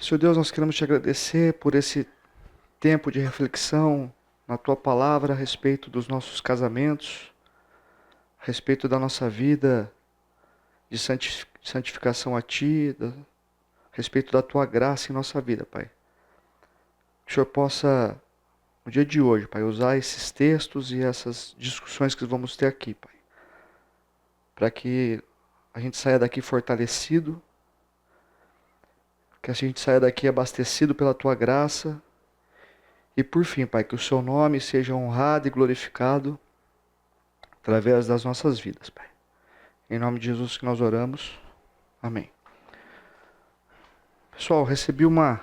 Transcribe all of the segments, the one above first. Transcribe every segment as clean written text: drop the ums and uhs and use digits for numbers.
Senhor Deus, nós queremos te agradecer por esse tempo de reflexão na tua palavra a respeito dos nossos casamentos, a respeito da nossa vida de santificação a ti, a respeito da tua graça em nossa vida, Pai. Que o Senhor possa, no dia de hoje, Pai, usar esses textos e essas discussões que vamos ter aqui, Pai, para que a gente saia daqui fortalecido, que a gente saia daqui abastecido pela tua graça. E por fim, Pai, que o seu nome seja honrado e glorificado através das nossas vidas, Pai. Em nome de Jesus que nós oramos. Amém. Pessoal, recebi uma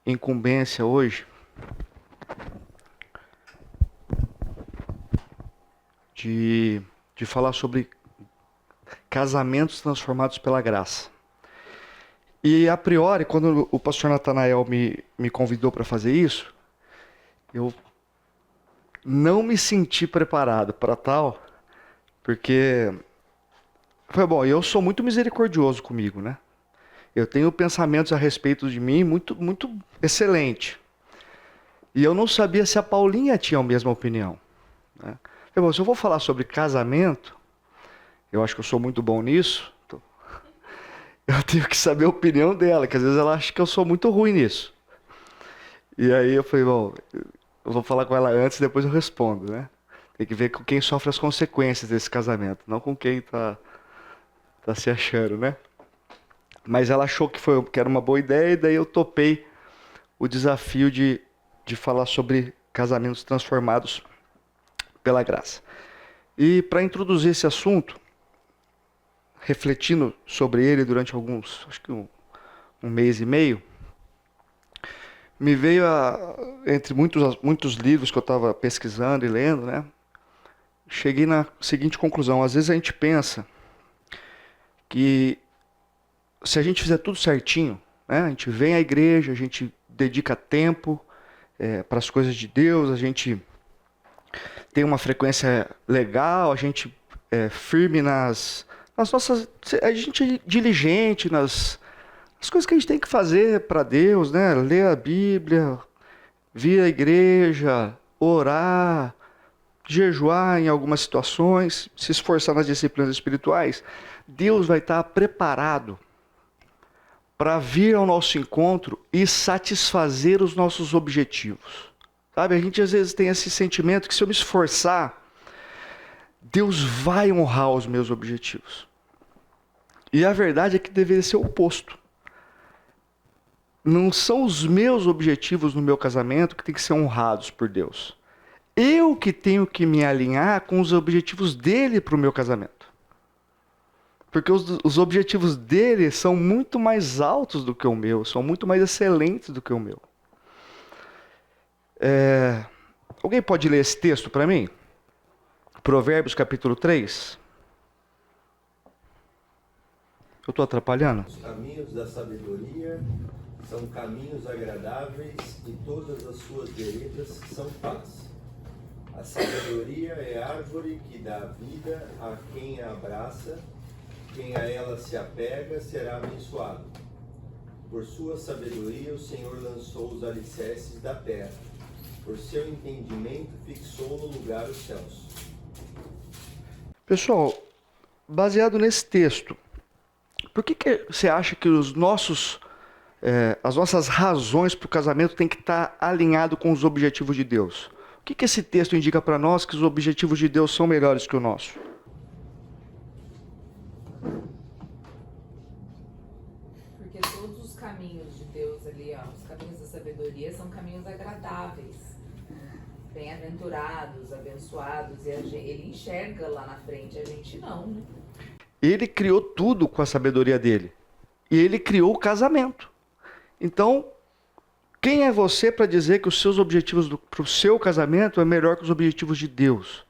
incumbência hoje de falar sobre casamentos transformados pela graça. E a priori, quando o pastor Natanael me convidou para fazer isso, eu não me senti preparado para tal, porque foi bom, eu sou muito misericordioso comigo, né? Eu tenho pensamentos a respeito de mim muito, muito excelente. E eu não sabia se a Paulinha tinha a mesma opinião, né? Falei, bom, se eu vou falar sobre casamento, eu acho que eu sou muito bom nisso, então eu tenho que saber a opinião dela, que às vezes ela acha que eu sou muito ruim nisso. E aí eu falei, bom, eu vou falar com ela antes e depois eu respondo, né? Tem que ver com quem sofre as consequências desse casamento, não com quem tá se achando, né? Mas ela achou que era uma boa ideia e daí eu topei o desafio de falar sobre casamentos transformados pela graça. E para introduzir esse assunto, refletindo sobre ele durante acho que um mês e meio, me veio entre muitos livros que eu estava pesquisando e lendo, né? Cheguei na seguinte conclusão: às vezes a gente pensa que se a gente fizer tudo certinho, né? A gente vem à igreja, a gente dedica tempo para as coisas de Deus, a gente tem uma frequência legal, a gente é firme nas nossas, a gente é diligente nas coisas que a gente tem que fazer para Deus, né? Ler a Bíblia, vir à igreja, orar, jejuar em algumas situações, se esforçar nas disciplinas espirituais. Deus vai estar preparado para vir ao nosso encontro e satisfazer os nossos objetivos. Sabe, a gente às vezes tem esse sentimento que se eu me esforçar, Deus vai honrar os meus objetivos. E a verdade é que deveria ser o oposto. Não são os meus objetivos no meu casamento que têm que ser honrados por Deus. Eu que tenho que me alinhar com os objetivos dele para o meu casamento. Porque os objetivos dele são muito mais altos do que o meu, são muito mais excelentes do que o meu. Alguém pode ler esse texto para mim? Provérbios capítulo 3. Eu estou atrapalhando? Os caminhos da sabedoria são caminhos agradáveis e todas as suas veredas são paz. A sabedoria é árvore que dá vida a quem a abraça, quem a ela se apega será abençoado. Por sua sabedoria o Senhor lançou os alicerces da terra, por seu entendimento fixou no lugar os céus. Pessoal, baseado nesse texto, por que você acha que as nossas razões para o casamento têm que estar alinhado com os objetivos de Deus? O que esse texto indica para nós que os objetivos de Deus são melhores que o nosso? Porque todos os caminhos de Deus ali, ó, os caminhos da sabedoria são caminhos agradáveis, bem-aventurados, abençoados, e ele enxerga lá na frente, a gente não, né? Ele criou tudo com a sabedoria dele. E ele criou o casamento. Então, quem é você para dizer que os seus objetivos para o seu casamento é melhor que os objetivos de Deus?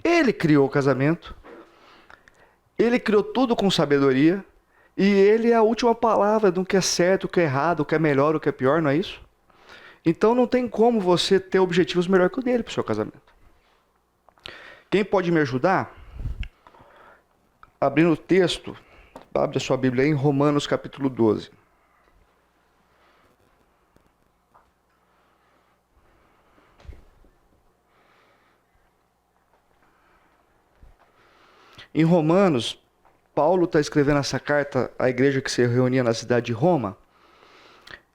Ele criou o casamento. Ele criou tudo com sabedoria. E ele é a última palavra do que é certo, o que é errado, o que é melhor, o que é pior, não é isso? Então não tem como você ter objetivos melhor que o dele para o seu casamento. Quem pode me ajudar? Abrindo o texto, abre a sua Bíblia aí em Romanos capítulo 12. Em Romanos, Paulo está escrevendo essa carta à igreja que se reunia na cidade de Roma,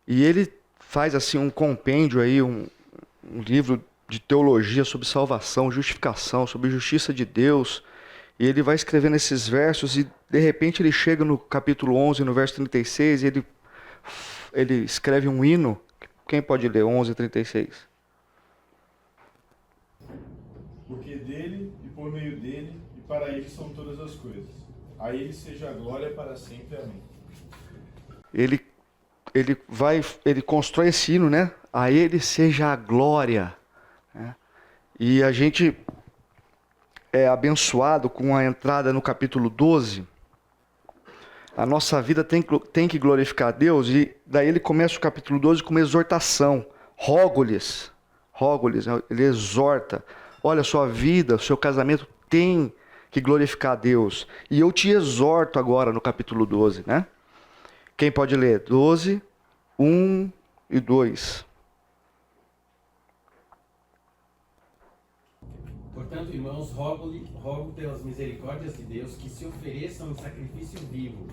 e ele faz assim um compêndio aí, um livro de teologia sobre salvação, justificação, sobre justiça de Deus, e ele vai escrevendo esses versos e de repente ele chega no capítulo 11, no verso 36, e ele escreve um hino. Quem pode ler 11:36? Porque dele, e por meio dele, e para ele são todas as coisas. A ele seja a glória para sempre. Amém. Ele constrói esse hino, né? A ele seja a glória, né? E a gente é abençoado com a entrada no capítulo 12. A nossa vida tem que glorificar a Deus, e daí ele começa o capítulo 12 com uma exortação. Rogo-lhes, ele exorta. Olha, sua vida, seu casamento tem que glorificar a Deus. E eu te exorto agora no capítulo 12, né? Quem pode ler? 12, 1 e 2. Portanto, irmãos, rogo pelas misericórdias de Deus que se ofereçam em sacrifício vivo,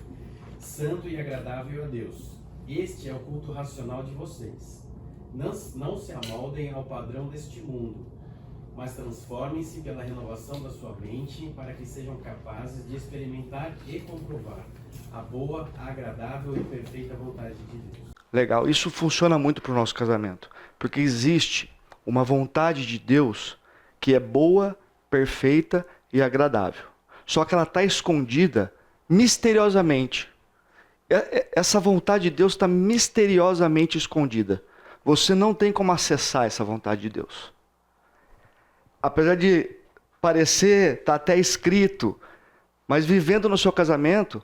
santo e agradável a Deus. Este é o culto racional de vocês. Não se amoldem ao padrão deste mundo, mas transformem-se pela renovação da sua mente para que sejam capazes de experimentar e comprovar a boa, agradável e perfeita vontade de Deus. Legal, isso funciona muito para o nosso casamento, porque existe uma vontade de Deus que é boa, perfeita e agradável. Só que ela está escondida misteriosamente. Essa vontade de Deus está misteriosamente escondida. Você não tem como acessar essa vontade de Deus. Apesar de parecer, está até escrito, mas vivendo no seu casamento,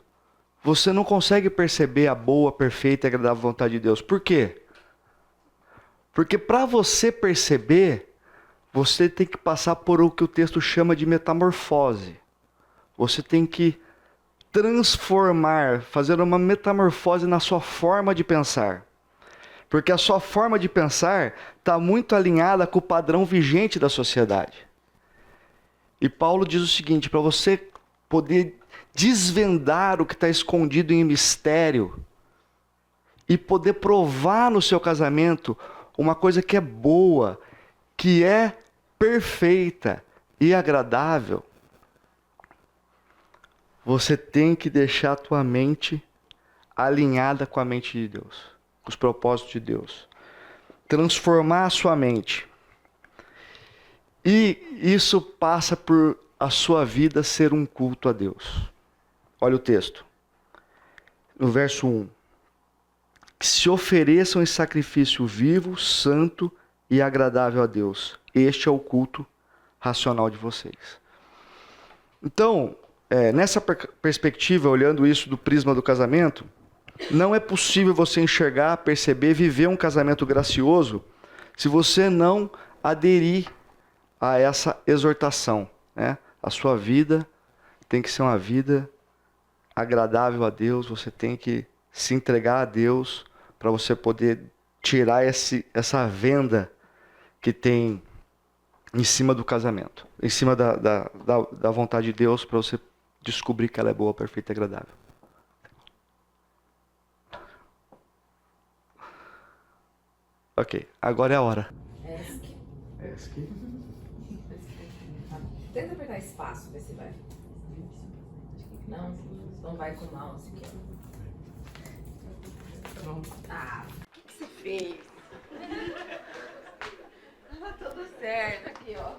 você não consegue perceber a boa, perfeita e agradável vontade de Deus. Por quê? Porque para você perceber, você tem que passar por o que o texto chama de metamorfose. Você tem que transformar, fazer uma metamorfose na sua forma de pensar. Porque a sua forma de pensar está muito alinhada com o padrão vigente da sociedade. E Paulo diz o seguinte, para você poder desvendar o que está escondido em mistério e poder provar no seu casamento uma coisa que é boa, que é perfeita e agradável, você tem que deixar a tua mente alinhada com a mente de Deus, com os propósitos de Deus. Transformar a sua mente. E isso passa por a sua vida ser um culto a Deus. Olha o texto. No verso 1. Que se ofereçam em sacrifício vivo, santo e agradável a Deus. Este é o culto racional de vocês. Então, nessa perspectiva, olhando isso do prisma do casamento, não é possível você enxergar, perceber, viver um casamento gracioso se você não aderir a essa exortação, né? A sua vida tem que ser uma vida agradável a Deus, você tem que se entregar a Deus para você poder tirar essa venda que tem em cima do casamento, em cima da vontade de Deus, para você descobrir que ela é boa, perfeita e agradável. Ok, agora é a hora. ESC. Tenta apertar espaço, ver se vai. Não? Então vai com o mouse aqui, ó. Pronto. Ah, o que você fez? Tá tudo certo aqui, ó.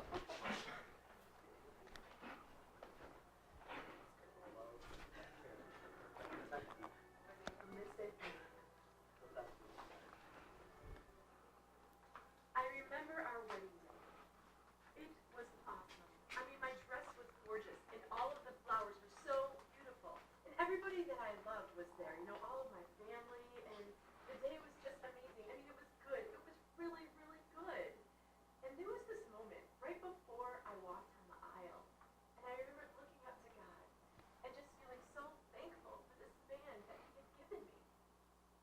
I remember our wedding day. It was awesome. I mean, my dress was gorgeous, and all of the flowers were so beautiful. And everybody that I loved was there, you know, all of my family, and the day was just amazing. I mean, it was good. It was really, really good. And there was this moment right before I walked on the aisle, and I remember looking up to God and just feeling so thankful for this man that he had given me.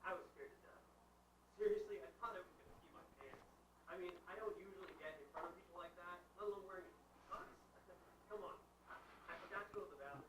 I was scared to death. Seriously, I thought I was going to pee my pants. I mean, I don't usually get in front of people like that, let alone wearing tux. Come on. I forgot to go to the bathroom.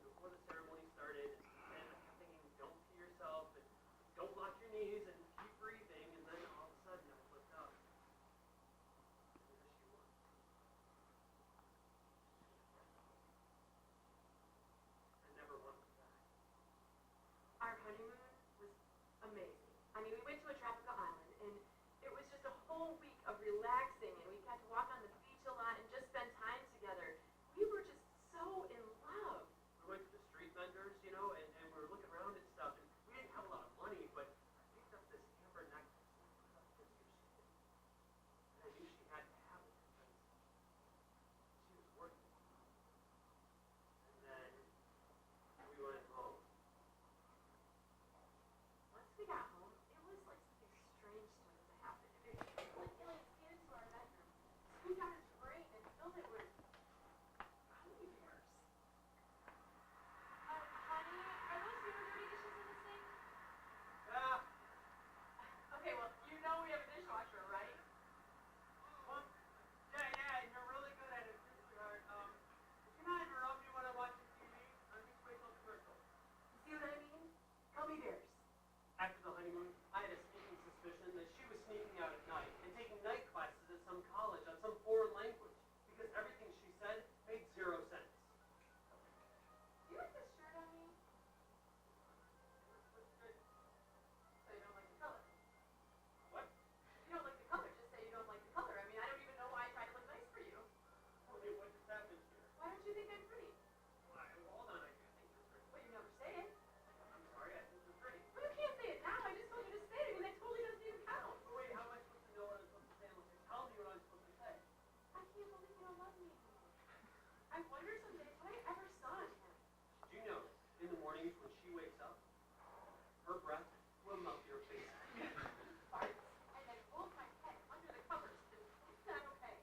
whole week of relaxing, and we got to walk on the beach a lot and just spend time together. We were just so in love. We went to the street vendors, you know, and we were looking around and stuff, and we didn't have a lot of money, but I picked up this amber necklace and I put it up against her skin. And I knew she had to have it because she was worth it. And then we went home. Once we got home, it was like something strange started to happen. It was like aliens came into our bedroom, scooped out his brain, and filled it with gummy bears. Honey, are those your dirty dishes in the sink? Yeah. Okay, well, you know we have a dishwasher, right? Well, yeah, and you're really good at it too, sweetheart. Can I interrupt you when I'm watching TV? I'm just waiting till commercial. See what I mean? Gummy bears. After the honeymoon, I had a sneaking suspicion that she was sneaking out at night and taking night classes at some college on some foreign language because everything she said made 0 sense. Do you like this shirt on me? Looks good. So you don't like the color. What? You don't like the color, just say you don't like the color. I mean, I don't even know why I try to look nice for you. Wait, what just happened here? Why don't you think I'm pretty? Well, hold on, I do think you're pretty. Well, you never say it. I'm sorry, I think you're pretty. Well, you can't say it now. I just told you to say it. I mean, that totally doesn't even count. But wait, how am I supposed to know what I'm supposed to say unless you tell me what I'm supposed to say? I can't believe you don't love me anymore. I wonder some days when I ever saw him. Do you know, in the mornings when she wakes up, her breath will melt your face. Farts, and then hold my head under the covers. Is that okay?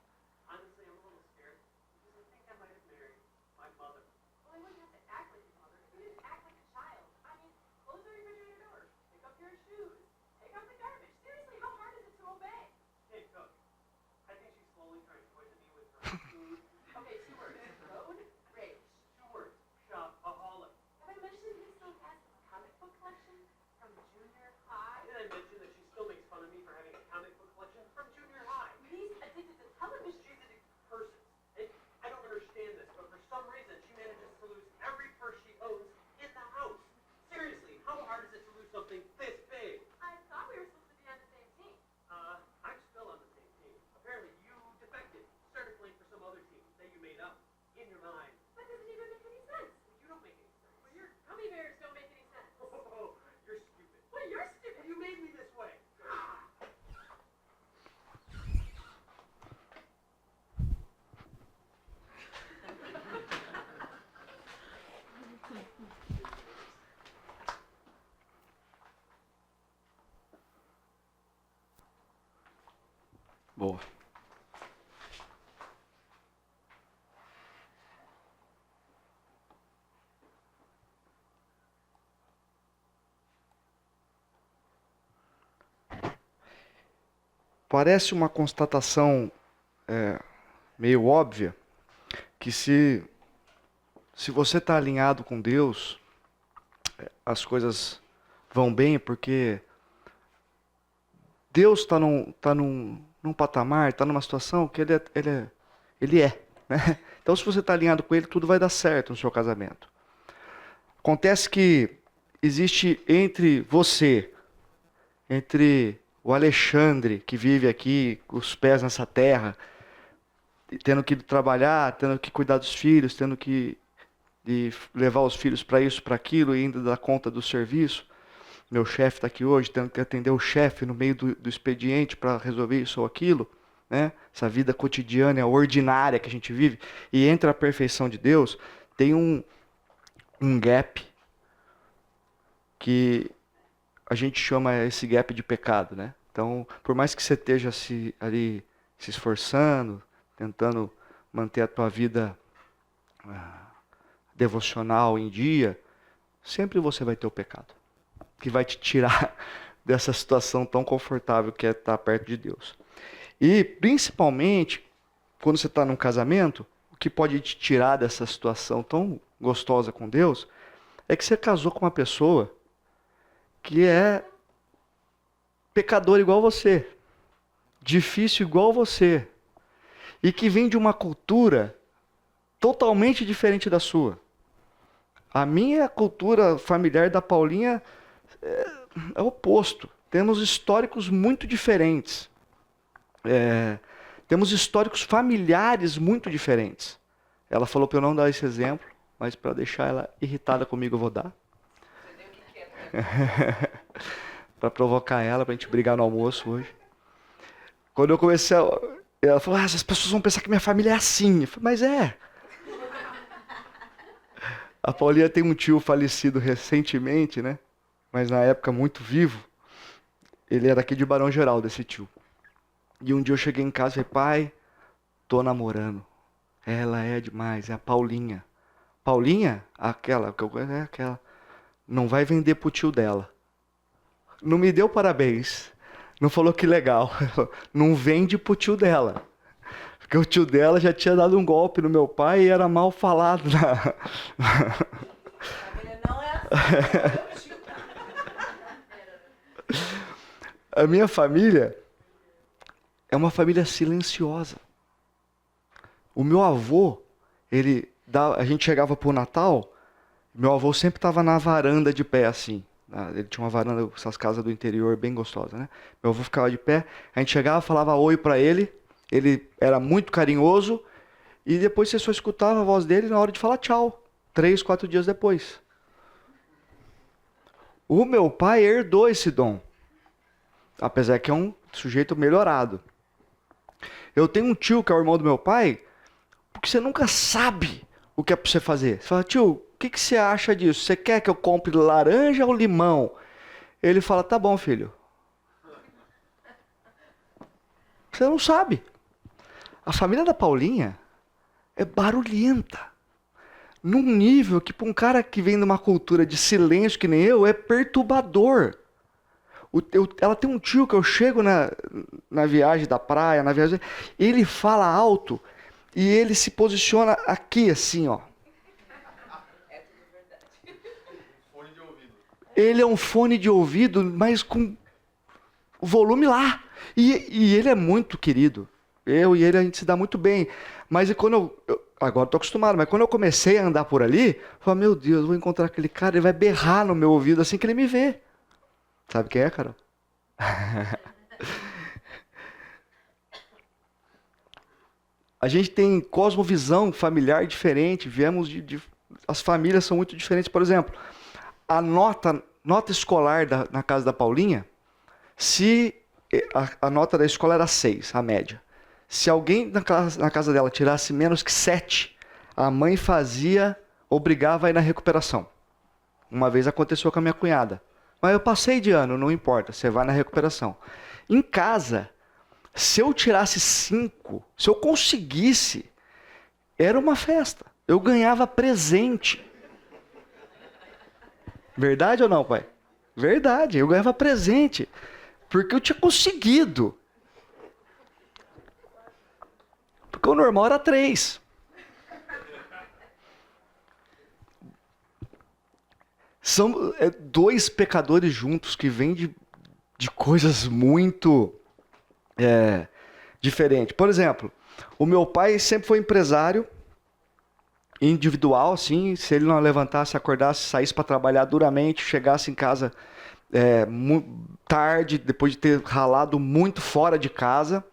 Honestly, I'm a little scared because I think I might have married my mother. Well, I wouldn't have to act like your mother if you didn't act like a child. I mean, close the refrigerator door, pick up your shoes, take out the garbage. Seriously, how hard is it to obey? Hey, Cook. I think she's slowly trying to poison me with her food. Okay, 2 words. Road rage. 2 words. Shopaholic. Have I mentioned he still has his comic book collection from junior high? Did I mention that she still makes fun of me for having a comic book collection from junior high? He's addicted to television. She's addicted to purses. And I don't understand this, but for some reason she manages to lose every purse she owns in the house. Seriously, how hard is it to lose something this big? I thought we were supposed to be on the same team. I'm still on the same team. Apparently you defected, started playing for some other team that you made up in your mind. That doesn't even make any sense. You don't make any sense. Well, your gummy bears don't make any sense. Oh, you're stupid. Well, you're stupid. You made me this way. Boa. Parece uma constatação meio óbvia que se você está alinhado com Deus, as coisas vão bem, porque Deus está num patamar, está numa situação que ele é. Né? Então, se você está alinhado com Ele, tudo vai dar certo no seu casamento. Acontece que existe entre você, entre o Alexandre, que vive aqui, com os pés nessa terra, tendo que trabalhar, tendo que cuidar dos filhos, tendo que levar os filhos para isso, para aquilo, e ainda dar conta do serviço. Meu chefe está aqui hoje, tendo que atender o chefe no meio do expediente para resolver isso ou aquilo. Né? Essa vida cotidiana, ordinária que a gente vive. E entre a perfeição de Deus, tem um gap que a gente chama esse gap de pecado, né? Então, por mais que você esteja ali se esforçando, tentando manter a tua vida devocional em dia, sempre você vai ter o pecado, que vai te tirar dessa situação tão confortável que é estar perto de Deus. E, principalmente, quando você está num casamento, o que pode te tirar dessa situação tão gostosa com Deus, é que você casou com uma pessoa que é pecador igual você, difícil igual você, e que vem de uma cultura totalmente diferente da sua. A minha cultura familiar da Paulinha é o oposto. Temos históricos muito diferentes. temos históricos familiares muito diferentes. Ela falou para eu não dar esse exemplo, mas para deixar ela irritada comigo eu vou dar. Você deu o que quer. Para provocar ela, para a gente brigar no almoço hoje. Quando eu comecei ela falou, as pessoas vão pensar que minha família é assim. Eu falei, mas é. A Paulinha tem um tio falecido recentemente, né? Mas na época muito vivo. Ele era aqui de Barão Geraldo, esse tio. E um dia eu cheguei em casa e falei, pai, tô namorando. Ela é demais, é a Paulinha. Paulinha? Aquela, que eu conheço, é aquela. Não vai vender pro tio dela. Não me deu parabéns. Não falou que legal. Não vende pro tio dela. Porque o tio dela já tinha dado um golpe no meu pai e era mal falado. A família não é assim. A minha família é uma família silenciosa. O meu avô, a gente chegava pro Natal, meu avô sempre estava na varanda de pé assim. Ele tinha uma varanda, essas casas do interior bem gostosas, né? Meu avô ficava de pé, a gente chegava, falava oi para ele era muito carinhoso, e depois você só escutava a voz dele na hora de falar tchau, 3, 4 dias depois. O meu pai herdou esse dom, apesar que é um sujeito melhorado. Eu tenho um tio que é o irmão do meu pai, porque você nunca sabe o que é para você fazer. Você fala, tio, o que você acha disso? Você quer que eu compre laranja ou limão? Ele fala, tá bom, filho. Você não sabe. A família da Paulinha é barulhenta. Num nível que para um cara que vem de uma cultura de silêncio que nem eu, é perturbador. Ela tem um tio que eu chego na viagem da praia, ele fala alto e ele se posiciona aqui assim, ó. Fone de ouvido. Ele é um fone de ouvido, mas com o volume lá. E ele é muito querido. Eu e ele, a gente se dá muito bem. Mas quando agora estou acostumado, mas quando eu comecei a andar por ali, eu falei, meu Deus, eu vou encontrar aquele cara, ele vai berrar no meu ouvido assim que ele me vê. Sabe quem é, Carol? A gente tem cosmovisão familiar diferente, viemos as famílias são muito diferentes. Por exemplo, a nota escolar na casa da Paulinha, se a nota da escola era 6, a média. Se alguém na casa dela tirasse menos que 7, a mãe obrigava a ir na recuperação. Uma vez aconteceu com a minha cunhada. Mas eu passei de ano, não importa, você vai na recuperação. Em casa, se eu tirasse 5, se eu conseguisse, era uma festa. Eu ganhava presente. Verdade ou não, pai? Verdade, eu ganhava presente. Porque eu tinha conseguido. Porque o normal era 3. São 2 pecadores juntos que vêm de coisas muito diferentes. Por exemplo, o meu pai sempre foi empresário, individual, assim, se ele não levantasse, acordasse, saísse para trabalhar duramente, chegasse em casa tarde, depois de ter ralado muito fora de casa,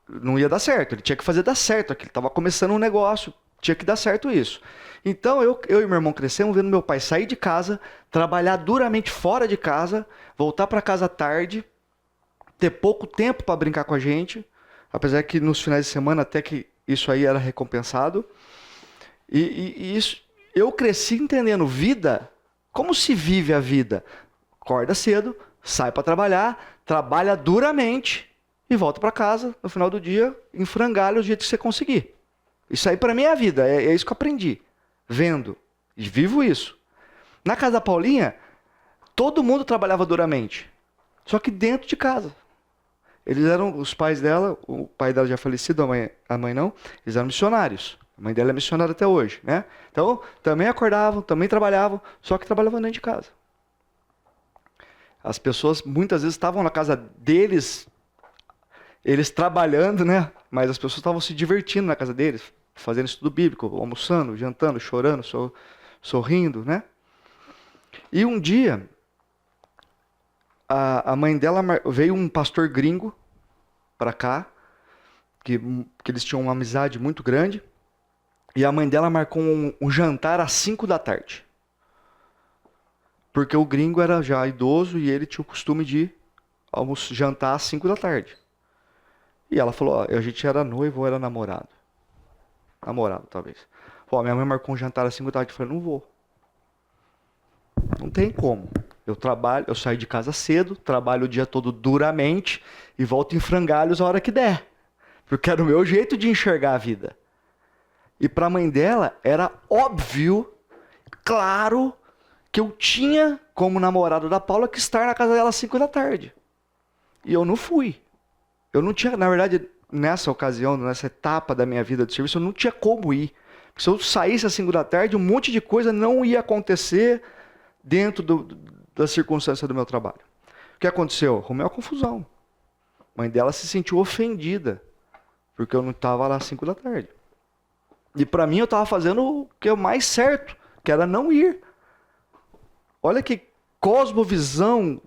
não ia dar certo. Ele tinha que fazer dar certo. Ele estava começando um negócio, tinha que dar certo isso. Então eu e meu irmão crescemos vendo meu pai sair de casa, trabalhar duramente fora de casa, voltar para casa tarde, ter pouco tempo para brincar com a gente, apesar que nos finais de semana até que isso aí era recompensado. E isso, eu cresci entendendo vida, como se vive a vida. Acorda cedo, sai para trabalhar, trabalha duramente e volta para casa no final do dia, em frangalho o jeito que você conseguir. Isso aí para mim é a vida, é isso que eu aprendi, vendo, e vivo isso. Na casa da Paulinha, todo mundo trabalhava duramente, só que dentro de casa. Eles eram, os pais dela, o pai dela já falecido, a mãe não, eles eram missionários. A mãe dela é missionária até hoje, né? Então, também acordavam, também trabalhavam, só que trabalhavam dentro de casa. As pessoas muitas vezes estavam na casa deles, eles trabalhando, né? Mas as pessoas estavam se divertindo na casa deles, fazendo estudo bíblico, almoçando, jantando, chorando, sorrindo, né? E um dia, a mãe dela veio um pastor gringo para cá, que eles tinham uma amizade muito grande. E a mãe dela marcou um jantar às 5 da tarde. Porque o gringo era já idoso e ele tinha o costume de jantar às 5 da tarde. E ela falou, ó, a gente era noivo ou era namorado? Namorado, talvez. Pô, minha mãe marcou um jantar às 5 da tarde. Eu falei, não vou. Não tem como. Eu saio de casa cedo, trabalho o dia todo duramente e volto em frangalhos a hora que der. Porque era o meu jeito de enxergar a vida. E para a mãe dela era óbvio, claro, que eu tinha, como namorado da Paula, que estar na casa dela às 5 da tarde. E eu não fui. Eu não tinha, na verdade, nessa ocasião, nessa etapa da minha vida de serviço, eu não tinha como ir. Porque se eu saísse às 5 da tarde, um monte de coisa não ia acontecer dentro da circunstância do meu trabalho. O que aconteceu? Arrumei uma confusão. A mãe dela se sentiu ofendida, porque eu não estava lá às 5 da tarde. E para mim eu estava fazendo o que é o mais certo, que era não ir. Olha que cosmovisão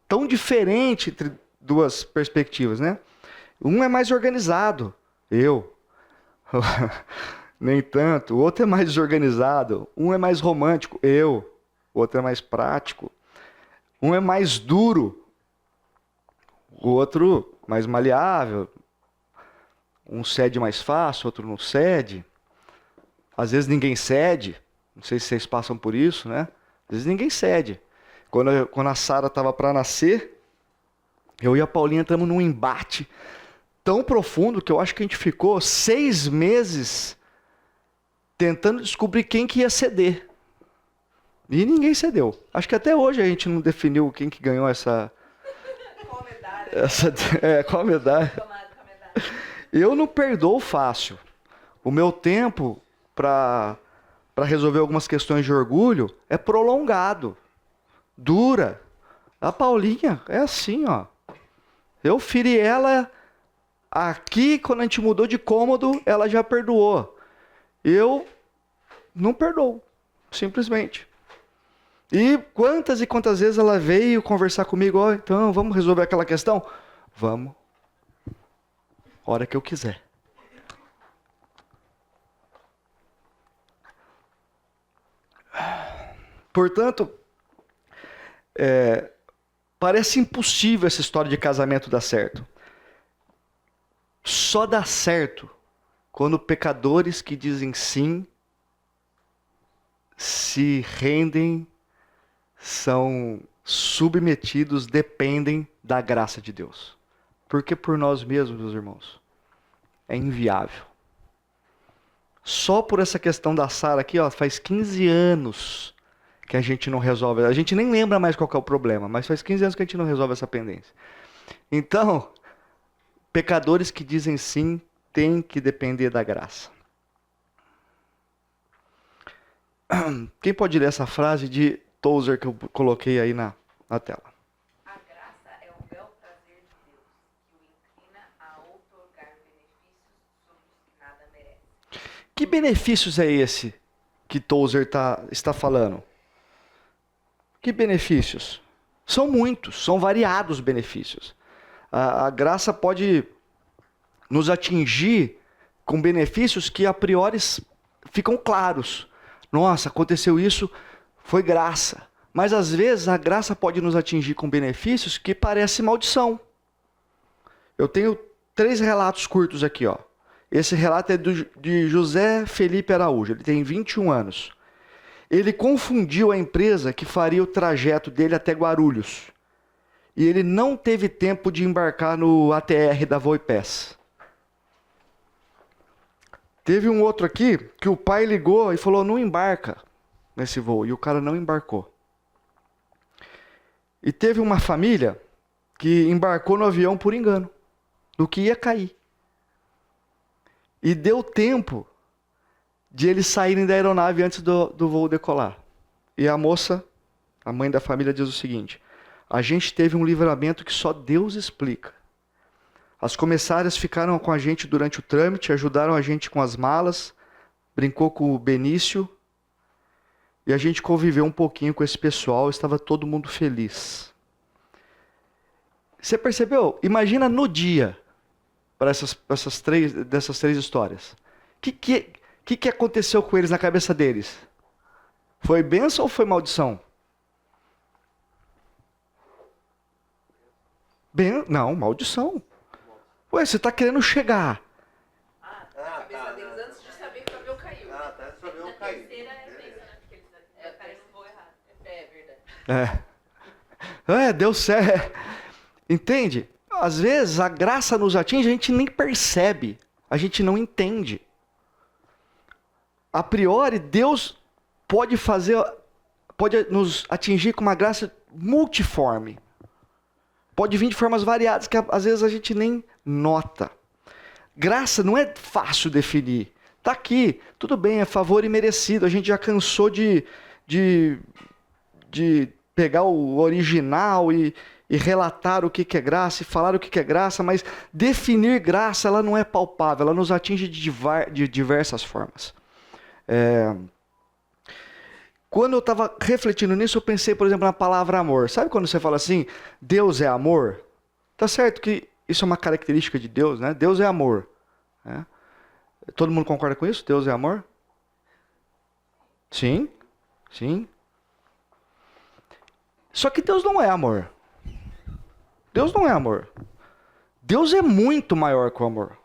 tão diferente entre duas perspectivas, né? Um é mais organizado, eu. Nem tanto. O outro é mais desorganizado. Um é mais romântico, eu. O outro é mais prático. Um é mais duro. O outro mais maleável. Um cede mais fácil, outro não cede. Às vezes ninguém cede. Não sei se vocês passam por isso, né? Às vezes ninguém cede. Quando a Sara estava para nascer, eu e a Paulinha entramos num embate tão profundo que eu acho que a gente ficou 6 meses tentando descobrir quem que ia ceder. E ninguém cedeu. Acho que até hoje a gente não definiu quem que ganhou essa... Qual medalha? Qual medalha? Eu não perdoo fácil. O meu tempo para resolver algumas questões de orgulho é prolongado. Dura. A Paulinha é assim, ó. Eu feri ela aqui, quando a gente mudou de cômodo, ela já perdoou. Eu não perdoo, simplesmente. E quantas vezes ela veio conversar comigo, ó, então vamos resolver aquela questão? Vamos. Hora que eu quiser. Portanto, parece impossível essa história de casamento dar certo. Só dá certo quando pecadores que dizem sim se rendem, são submetidos, dependem da graça de Deus. Porque por nós mesmos, meus irmãos, é inviável. Só por essa questão da Sara aqui, ó, faz 15 anos que a gente não resolve. A gente nem lembra mais qual que é o problema, mas faz 15 anos que a gente não resolve essa pendência. Então, pecadores que dizem sim têm que depender da graça. Quem pode ler essa frase de Tozer que eu coloquei aí na tela? A graça é o bel prazer de Deus, que o inclina a outorgar benefícios sobre os que nada merecem. Que benefícios é esse que Tozer está falando? Que benefícios? São muitos, são variados benefícios. A graça pode nos atingir com benefícios que a priori ficam claros. Nossa, aconteceu isso, foi graça. Mas às vezes a graça pode nos atingir com benefícios que parecem maldição. Eu tenho 3 relatos curtos aqui, ó. Esse relato é de José Felipe Araújo, ele tem 21 anos. Ele confundiu a empresa que faria o trajeto dele até Guarulhos. E ele não teve tempo de embarcar no ATR da Voipés. Teve um outro aqui que o pai ligou e falou, não embarca nesse voo. E o cara não embarcou. E teve uma família que embarcou no avião por engano, no que ia cair. E deu tempo de eles saírem da aeronave antes do voo decolar. E a moça, a mãe da família, diz o seguinte, a gente teve um livramento que só Deus explica. As comissárias ficaram com a gente durante o trâmite, ajudaram a gente com as malas, brincou com o Benício, e a gente conviveu um pouquinho com esse pessoal, estava todo mundo feliz. Você percebeu? Imagina no dia, para dessas três histórias? O que aconteceu com eles na cabeça deles? Foi bênção ou foi maldição? Não, maldição. Ué, você está querendo chegar. A cabeça deles antes de saber que o avião caiu. Ah, tá, só viu Na o cair. terceira é bênção, né? Porque eles caíram no voo errado. É verdade. Deu certo. Entende? Às vezes a graça nos atinge, a gente nem percebe. A gente não entende. A priori, Deus pode nos atingir com uma graça multiforme. Pode vir de formas variadas que às vezes a gente nem nota. Graça não é fácil definir. Está aqui, tudo bem, é favor imerecido. A gente já cansou de pegar o original e relatar o que é graça e falar o que é graça, mas definir graça, ela não é palpável, ela nos atinge de diversas formas. Quando eu estava refletindo nisso, eu pensei, por exemplo, na palavra amor. Sabe quando você fala assim, Deus é amor? Tá certo que isso é uma característica de Deus, né? Deus é amor. Né? Todo mundo concorda com isso? Deus é amor? Sim, sim. Só que Deus não é amor. Deus não é amor. Deus é muito maior que o amor.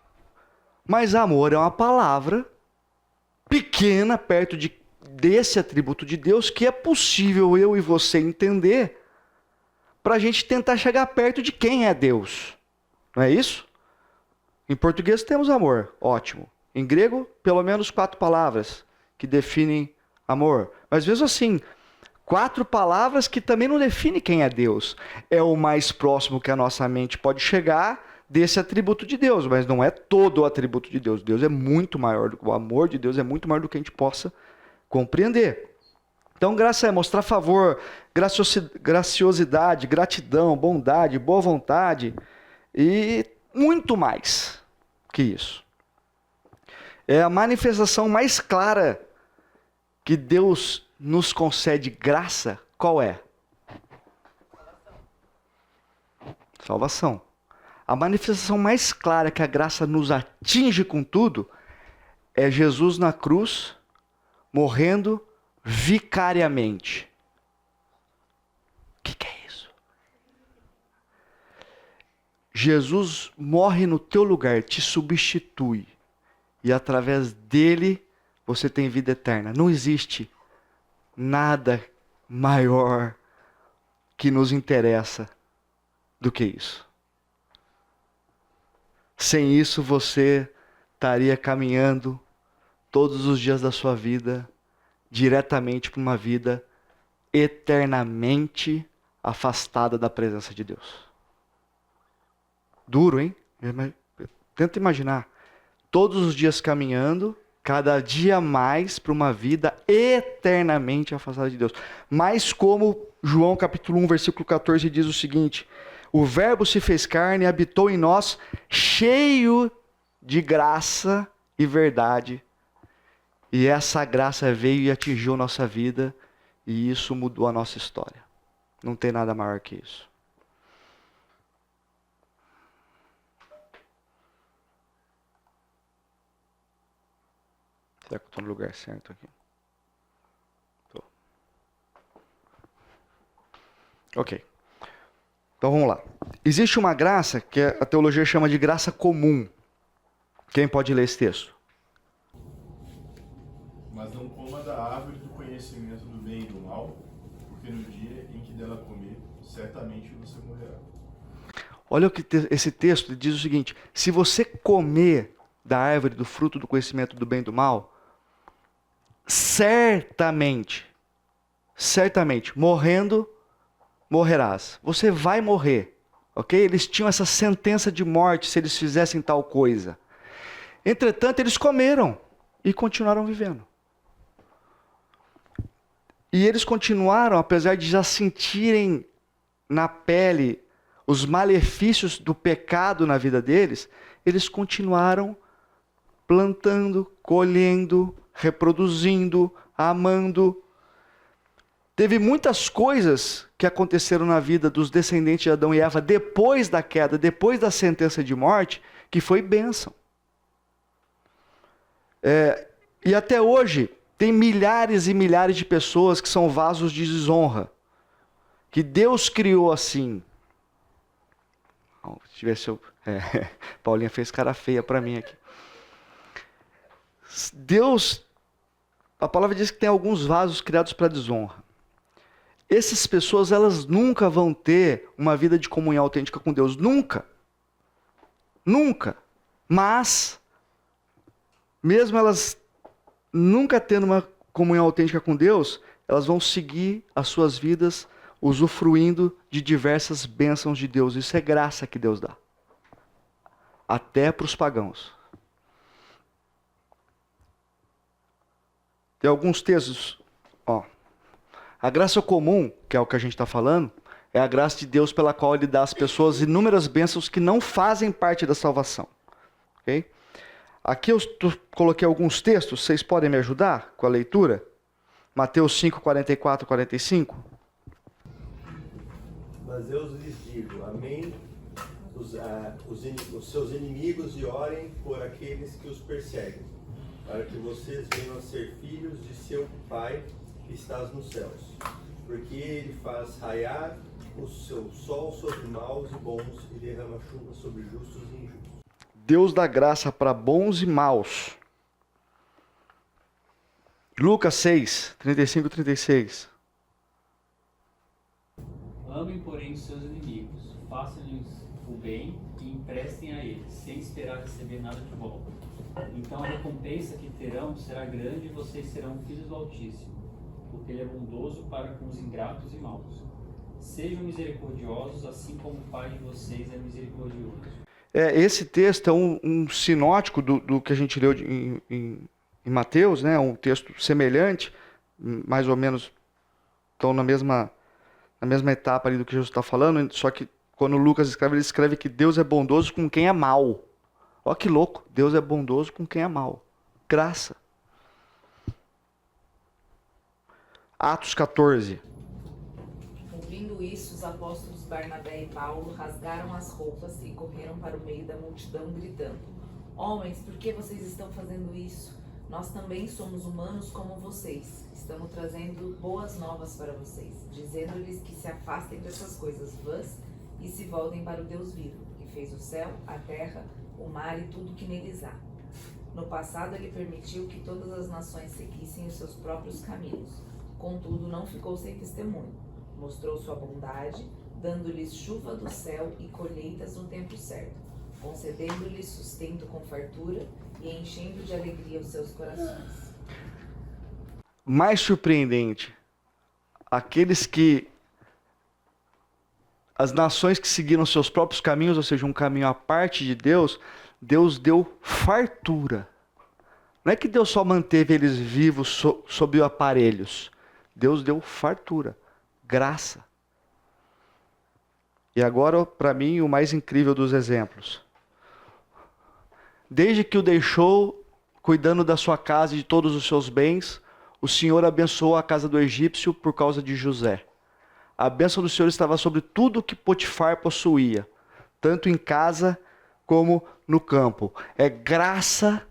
Mas amor é uma palavra pequena perto desse atributo de Deus que é possível eu e você entender para a gente tentar chegar perto de quem é Deus. Não é isso? Em português temos amor, ótimo. Em grego, pelo menos 4 palavras que definem amor. Mas mesmo assim, 4 palavras que também não definem quem é Deus. É o mais próximo que a nossa mente pode chegar desse atributo de Deus, mas não é todo o atributo de Deus. Deus é muito maior do que o amor de Deus, é muito maior do que a gente possa compreender. Então, graça é mostrar favor, graciosidade, gratidão, bondade, boa vontade e muito mais que isso. É a manifestação mais clara que Deus nos concede graça, qual é? Salvação. A manifestação mais clara que a graça nos atinge com tudo é Jesus na cruz, morrendo vicariamente. O que é isso? Jesus morre no teu lugar, te substitui. E através dele você tem vida eterna. Não existe nada maior que nos interessa do que isso. Sem isso você estaria caminhando todos os dias da sua vida diretamente para uma vida eternamente afastada da presença de Deus. Duro, hein? Tenta imaginar. Todos os dias caminhando, cada dia mais para uma vida eternamente afastada de Deus. Mas como João capítulo 1, versículo 14 diz o seguinte: o verbo se fez carne e habitou em nós, cheio de graça e verdade. E essa graça veio e atingiu nossa vida, e isso mudou a nossa história. Não tem nada maior que isso. Será que eu estou no lugar certo aqui? Tô. Ok. Então vamos lá. Existe uma graça que a teologia chama de graça comum. Quem pode ler esse texto? Mas não coma da árvore do conhecimento do bem e do mal, porque no dia em que dela comer, certamente você morrerá. Olha o que esse texto diz o seguinte: se você comer da árvore do fruto do conhecimento do bem e do mal, certamente, morrendo, morrerás. Você vai morrer, ok? Eles tinham essa sentença de morte se eles fizessem tal coisa. Entretanto, eles comeram e continuaram vivendo. E eles continuaram, apesar de já sentirem na pele os malefícios do pecado na vida deles, eles continuaram plantando, colhendo, reproduzindo, amando. Teve muitas coisas que aconteceram na vida dos descendentes de Adão e Eva depois da queda, depois da sentença de morte, que foi bênção. E até hoje, tem milhares e milhares de pessoas que são vasos de desonra, que Deus criou assim. Se tivesse Paulinha fez cara feia para mim aqui. Deus, a palavra diz que tem alguns vasos criados para desonra. Essas pessoas, elas nunca vão ter uma vida de comunhão autêntica com Deus. Nunca. Nunca. Mas, mesmo elas nunca tendo uma comunhão autêntica com Deus, elas vão seguir as suas vidas usufruindo de diversas bênçãos de Deus. Isso é graça que Deus dá. Até para os pagãos. Tem alguns textos, a graça comum, que é o que a gente está falando, é a graça de Deus pela qual Ele dá às pessoas inúmeras bênçãos que não fazem parte da salvação. Okay? Aqui eu coloquei alguns textos, vocês podem me ajudar com a leitura? Mateus 5, 44, 45. Mas eu lhes digo, amém, os seus inimigos, e orem por aqueles que os perseguem, para que vocês venham a ser filhos de seu Pai que estás nos céus. Porque Ele faz raiar o seu sol sobre maus e bons e derrama chuva sobre justos e injustos. Deus dá graça para bons e maus. Lucas 6, 35 e 36. Amem, porém, os seus inimigos, façam-lhes o bem e emprestem a eles, sem esperar receber nada de volta. Então a recompensa que terão será grande e vocês serão filhos do Altíssimo, porque Ele é bondoso para com os ingratos e maus. Sejam misericordiosos, assim como o Pai de vocês é misericordioso. Esse texto é um sinótico do que a gente leu em Mateus, né? Um texto semelhante, mais ou menos estão na mesma etapa ali do que Jesus está falando, só que quando Lucas escreve, ele escreve que Deus é bondoso com quem é mau. Olha que louco, Deus é bondoso com quem é mau. Graça. Atos 14. Ouvindo isso, os apóstolos Barnabé e Paulo rasgaram as roupas e correram para o meio da multidão, gritando: Homens, por que vocês estão fazendo isso? Nós também somos humanos como vocês. Estamos trazendo boas novas para vocês, dizendo-lhes que se afastem dessas coisas vãs e se voltem para o Deus vivo, que fez o céu, a terra, o mar e tudo que neles há. No passado, Ele permitiu que todas as nações seguissem os seus próprios caminhos. Contudo, não ficou sem testemunho. Mostrou sua bondade, dando-lhes chuva do céu e colheitas no tempo certo, concedendo-lhes sustento com fartura e enchendo de alegria os seus corações. Mais surpreendente, as nações que seguiram seus próprios caminhos, ou seja, um caminho à parte de Deus, Deus deu fartura. Não é que Deus só manteve eles vivos sob aparelhos. Deus deu fartura, graça. E agora, para mim, o mais incrível dos exemplos. Desde que o deixou cuidando da sua casa e de todos os seus bens, o Senhor abençoou a casa do egípcio por causa de José. A bênção do Senhor estava sobre tudo que Potifar possuía, tanto em casa como no campo. É graça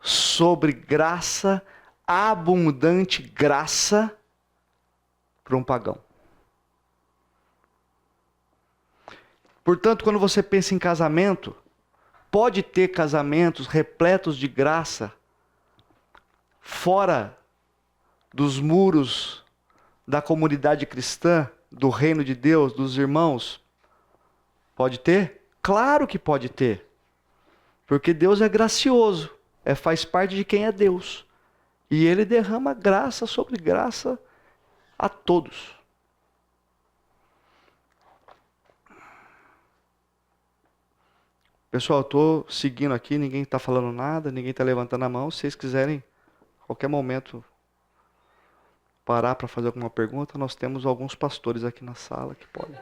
sobre graça, abundante graça para um pagão. Portanto, quando você pensa em casamento, pode ter casamentos repletos de graça fora dos muros da comunidade cristã, do reino de Deus, dos irmãos? Pode ter? Claro que pode ter. Porque Deus é gracioso, faz parte de quem é Deus. E Ele derrama graça sobre graça a todos. Pessoal, eu estou seguindo aqui, ninguém está falando nada, ninguém está levantando a mão. Se vocês quiserem, a qualquer momento, parar para fazer alguma pergunta, nós temos alguns pastores aqui na sala que podem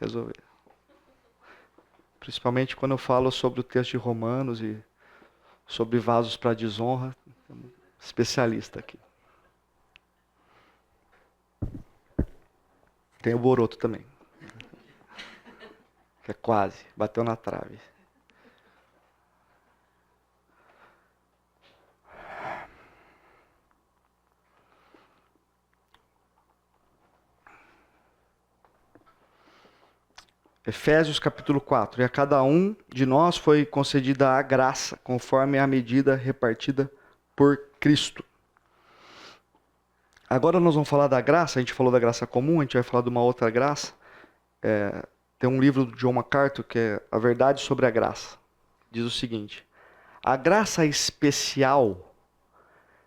resolver. Principalmente quando eu falo sobre o texto de Romanos e sobre vasos para desonra, tem um especialista aqui. Tem o Boroto também. Que é quase, bateu na trave. Efésios capítulo 4. E a cada um de nós foi concedida a graça, conforme a medida repartida por Cristo. Agora nós vamos falar da graça. A gente falou da graça comum, a gente vai falar de uma outra graça. Tem um livro do John MacArthur que é A Verdade sobre a Graça. Diz o seguinte: a graça especial,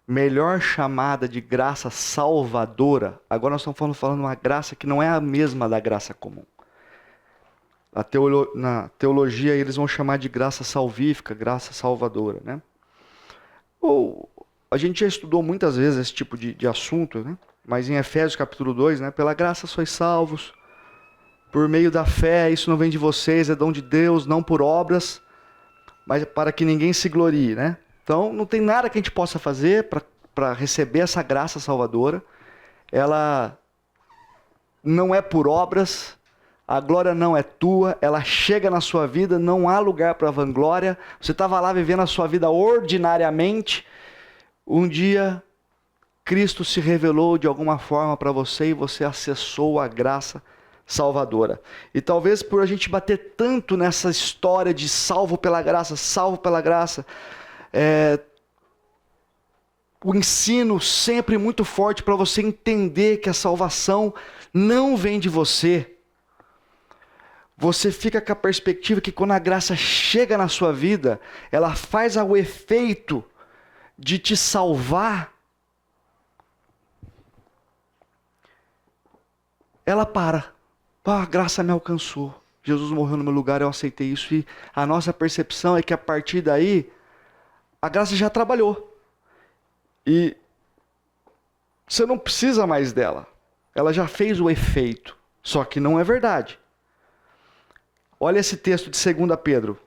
melhor chamada de graça salvadora. Agora nós estamos falando de uma graça que não é a mesma da graça comum. Na teologia eles vão chamar de graça salvífica, graça salvadora, né? A gente já estudou muitas vezes esse tipo de assunto, né? Mas em Efésios capítulo 2, né? Pela graça sois salvos, por meio da fé, isso não vem de vocês, é dom de Deus, não por obras, mas para que ninguém se glorie, né? Então não tem nada que a gente possa fazer para receber essa graça salvadora. Ela não é por obras, a glória não é tua, ela chega na sua vida, não há lugar para vanglória. Você estava lá vivendo a sua vida ordinariamente. Um dia, Cristo se revelou de alguma forma para você e você acessou a graça salvadora. E talvez por a gente bater tanto nessa história de salvo pela graça, o ensino sempre muito forte para você entender que a salvação não vem de você. Você fica com a perspectiva que quando a graça chega na sua vida, ela faz o efeito de te salvar. Ela para. A graça me alcançou. Jesus morreu no meu lugar, eu aceitei isso. E a nossa percepção é que a partir daí, a graça já trabalhou. E você não precisa mais dela. Ela já fez o efeito. Só que não é verdade. Olha esse texto de 2 Pedro.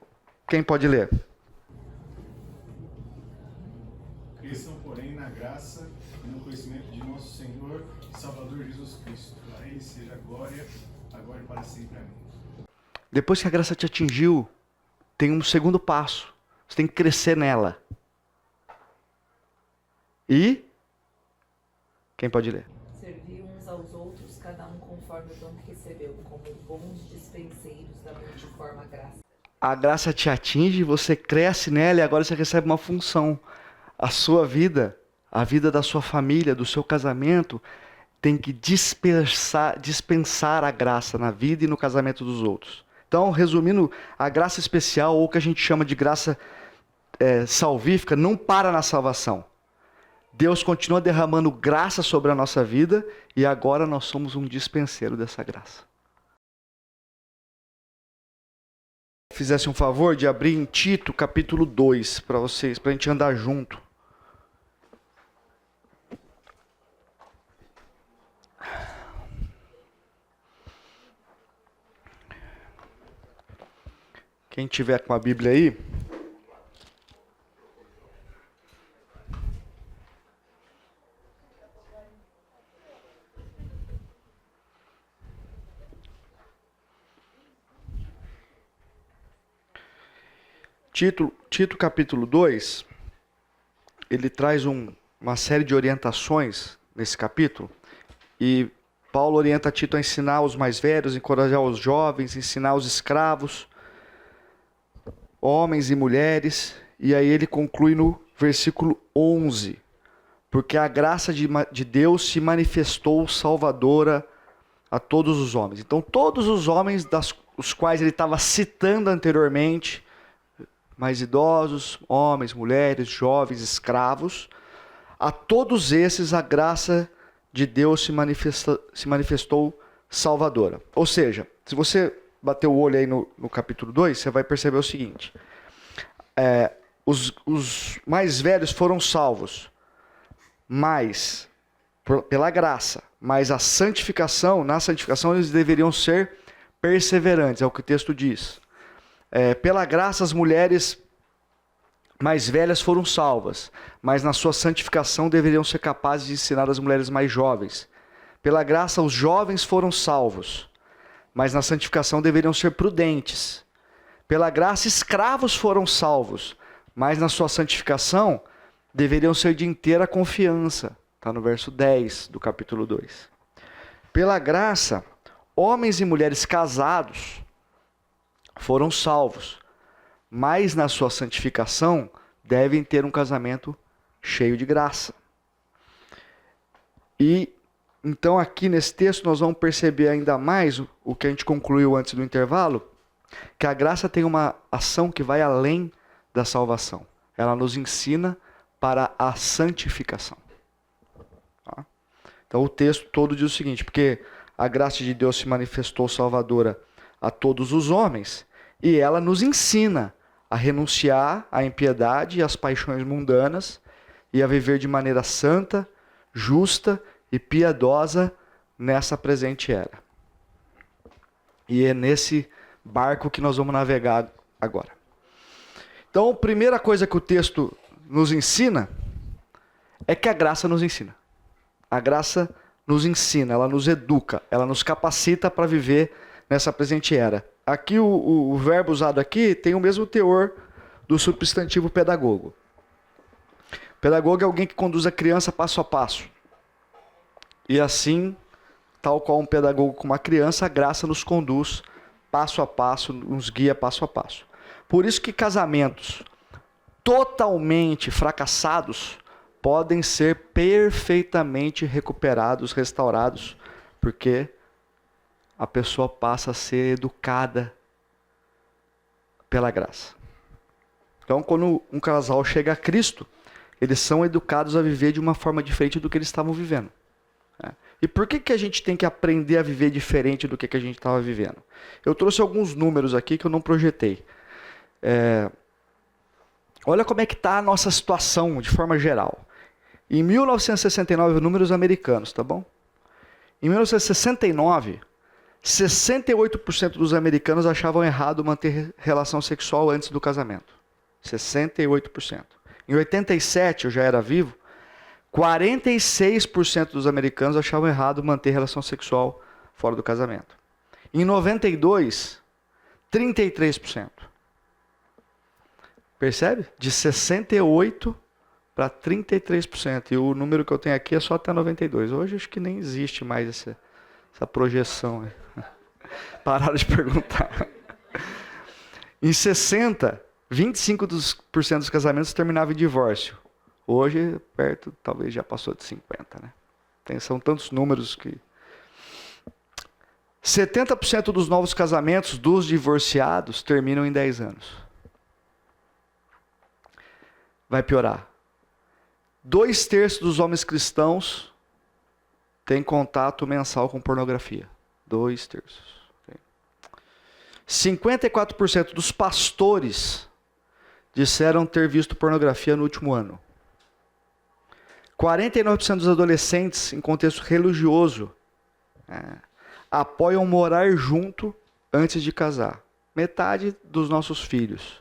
Quem pode ler? Cresçam, porém, na graça e no conhecimento de nosso Senhor e Salvador Jesus Cristo. A Ele seja a glória, agora e para sempre. Amém. Depois que a graça te atingiu, tem um segundo passo. Você tem que crescer nela. E? Quem pode ler? Servir uns aos outros, cada um conforme o dom que recebeu, como bons dispenseiros da multiforme graça. A graça te atinge, você cresce nela e agora você recebe uma função. A sua vida, a vida da sua família, do seu casamento, tem que dispensar a graça na vida e no casamento dos outros. Então, resumindo, a graça especial, ou o que a gente chama de graça salvífica, não para na salvação. Deus continua derramando graça sobre a nossa vida e agora nós somos um dispenseiro dessa graça. Fizesse um favor de abrir em Tito capítulo 2 para vocês, para a gente andar junto. Quem tiver com a Bíblia aí, Tito capítulo 2, ele traz uma série de orientações nesse capítulo, e Paulo orienta Tito a ensinar os mais velhos, encorajar os jovens, ensinar os escravos, homens e mulheres, e aí ele conclui no versículo 11, porque a graça de Deus se manifestou salvadora a todos os homens. Então todos os homens os quais ele estava citando anteriormente, mais idosos, homens, mulheres, jovens, escravos, a todos esses a graça de Deus se manifestou salvadora. Ou seja, se você bater o olho aí no capítulo 2, você vai perceber o seguinte: os mais velhos foram salvos, mas pela graça, mas na santificação eles deveriam ser perseverantes, é o que o texto diz. Pela graça as mulheres mais velhas foram salvas, mas na sua santificação deveriam ser capazes de ensinar as mulheres mais jovens. Pela graça os jovens foram salvos, mas na santificação deveriam ser prudentes. Pela graça escravos foram salvos, mas na sua santificação deveriam ser de inteira confiança. Está no verso 10 do capítulo 2. Pela graça, homens e mulheres casados foram salvos, mas na sua santificação devem ter um casamento cheio de graça. E então aqui nesse texto nós vamos perceber ainda mais o que a gente concluiu antes do intervalo, que a graça tem uma ação que vai além da salvação. Ela nos ensina para a santificação. Tá? Então o texto todo diz o seguinte, porque a graça de Deus se manifestou salvadora a todos os homens, e ela nos ensina a renunciar à impiedade e às paixões mundanas, e a viver de maneira santa, justa e piedosa nessa presente era. E é nesse barco que nós vamos navegar agora. Então, a primeira coisa que o texto nos ensina é que a graça nos ensina. A graça nos ensina, ela nos educa, ela nos capacita para viver nessa presente era. Aqui o verbo usado aqui tem o mesmo teor do substantivo pedagogo. Pedagogo é alguém que conduz a criança passo a passo. E assim, tal qual um pedagogo com uma criança, a graça nos conduz passo a passo, nos guia passo a passo. Por isso que casamentos totalmente fracassados podem ser perfeitamente recuperados, restaurados, porque a pessoa passa a ser educada pela graça. Então, quando um casal chega a Cristo, eles são educados a viver de uma forma diferente do que eles estavam vivendo. E por que a gente tem que aprender a viver diferente do que a gente estava vivendo? Eu trouxe alguns números aqui que eu não projetei. Olha como é que está a nossa situação de forma geral. Em 1969, números americanos, tá bom? Em 1969, 68% dos americanos achavam errado manter relação sexual antes do casamento. 68%. Em 87, eu já era vivo, 46% dos americanos achavam errado manter relação sexual fora do casamento. Em 92, 33%. Percebe? De 68% para 33%. E o número que eu tenho aqui é só até 92. Hoje acho que nem existe mais essa projeção. Pararam de perguntar. Em 60, 25% dos casamentos terminavam em divórcio. Hoje, perto, talvez já passou de 50, né? São tantos números que... 70% dos novos casamentos dos divorciados terminam em 10 anos. Vai piorar. 2/3 dos homens cristãos têm contato mensal com pornografia. 2/3. 54% dos pastores disseram ter visto pornografia no último ano. 49% dos adolescentes, em contexto religioso, apoiam morar junto antes de casar. Metade dos nossos filhos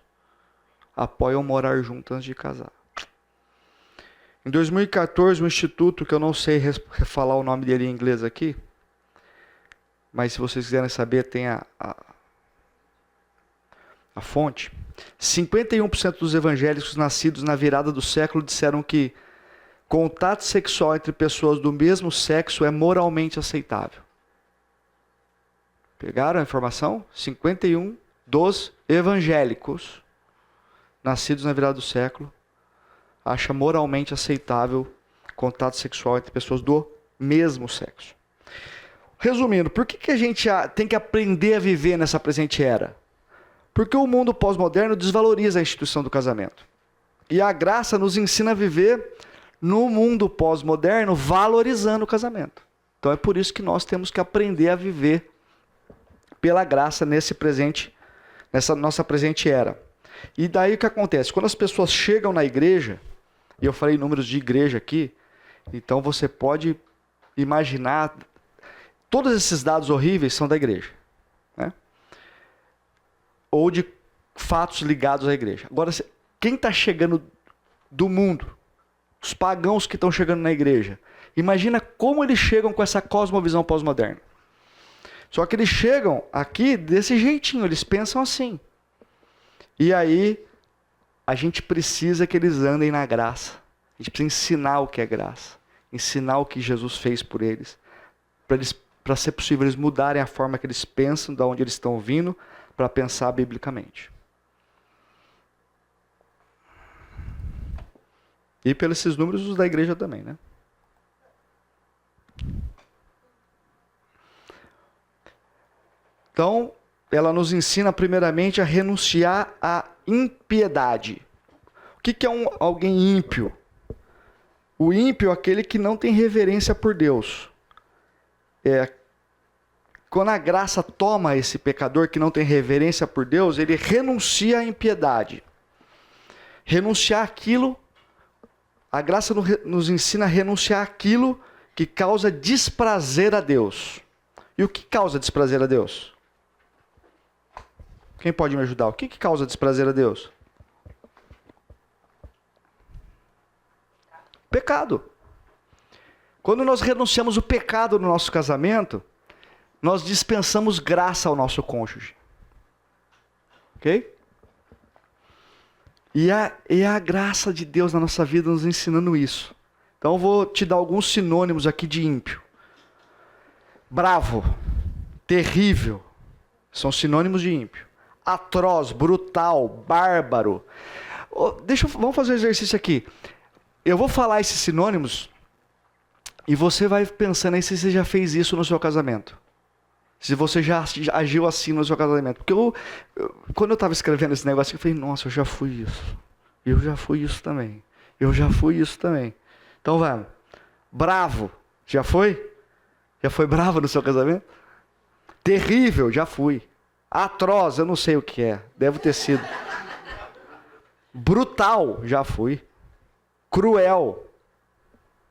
apoiam morar junto antes de casar. Em 2014, um instituto, que eu não sei falar o nome dele em inglês aqui, mas se vocês quiserem saber, tem a fonte. 51% dos evangélicos nascidos na virada do século disseram que contato sexual entre pessoas do mesmo sexo é moralmente aceitável. Pegaram a informação? 51% dos evangélicos nascidos na virada do século acha moralmente aceitável contato sexual entre pessoas do mesmo sexo. Resumindo, por que a gente tem que aprender a viver nessa presente era? Porque o mundo pós-moderno desvaloriza a instituição do casamento. E a graça nos ensina a viver no mundo pós-moderno valorizando o casamento. Então é por isso que nós temos que aprender a viver pela graça nessa nossa presente era. E daí o que acontece? Quando as pessoas chegam na igreja, e eu falei números de igreja aqui, então você pode imaginar, todos esses dados horríveis são da igreja, né? Ou de fatos ligados à igreja. Agora, quem está chegando do mundo, os pagãos que estão chegando na igreja, imagina como eles chegam com essa cosmovisão pós-moderna. Só que eles chegam aqui desse jeitinho, eles pensam assim. E aí, a gente precisa que eles andem na graça. A gente precisa ensinar o que é graça. Ensinar o que Jesus fez por eles. Para para ser possível eles mudarem a forma que eles pensam, de onde eles estão vindo, para pensar biblicamente. E pelos esses números, os da igreja também, né? Então, ela nos ensina primeiramente a renunciar à impiedade. O que é alguém ímpio? O ímpio é aquele que não tem reverência por Deus. Quando a graça toma esse pecador que não tem reverência por Deus, ele renuncia à impiedade. Renunciar àquilo, a graça nos ensina a renunciar àquilo que causa desprazer a Deus. E o que causa desprazer a Deus? Quem pode me ajudar? O que causa desprazer a Deus? Pecado. Quando nós renunciamos o pecado no nosso casamento, nós dispensamos graça ao nosso cônjuge. Ok? E é a graça de Deus na nossa vida nos ensinando isso. Então eu vou te dar alguns sinônimos aqui de ímpio. Bravo, terrível, são sinônimos de ímpio. Atroz, brutal, bárbaro. Vamos fazer um exercício aqui. Eu vou falar esses sinônimos e você vai pensando aí se você já fez isso no seu casamento. Se você já agiu assim no seu casamento. Porque quando eu estava escrevendo esse negócio, eu falei, nossa, eu já fui isso. Eu já fui isso também. Eu já fui isso também. Então vamos. Bravo, já foi? Já foi bravo no seu casamento? Terrível, já fui. Atroz, eu não sei o que é. Deve ter sido. Brutal, já fui. Cruel,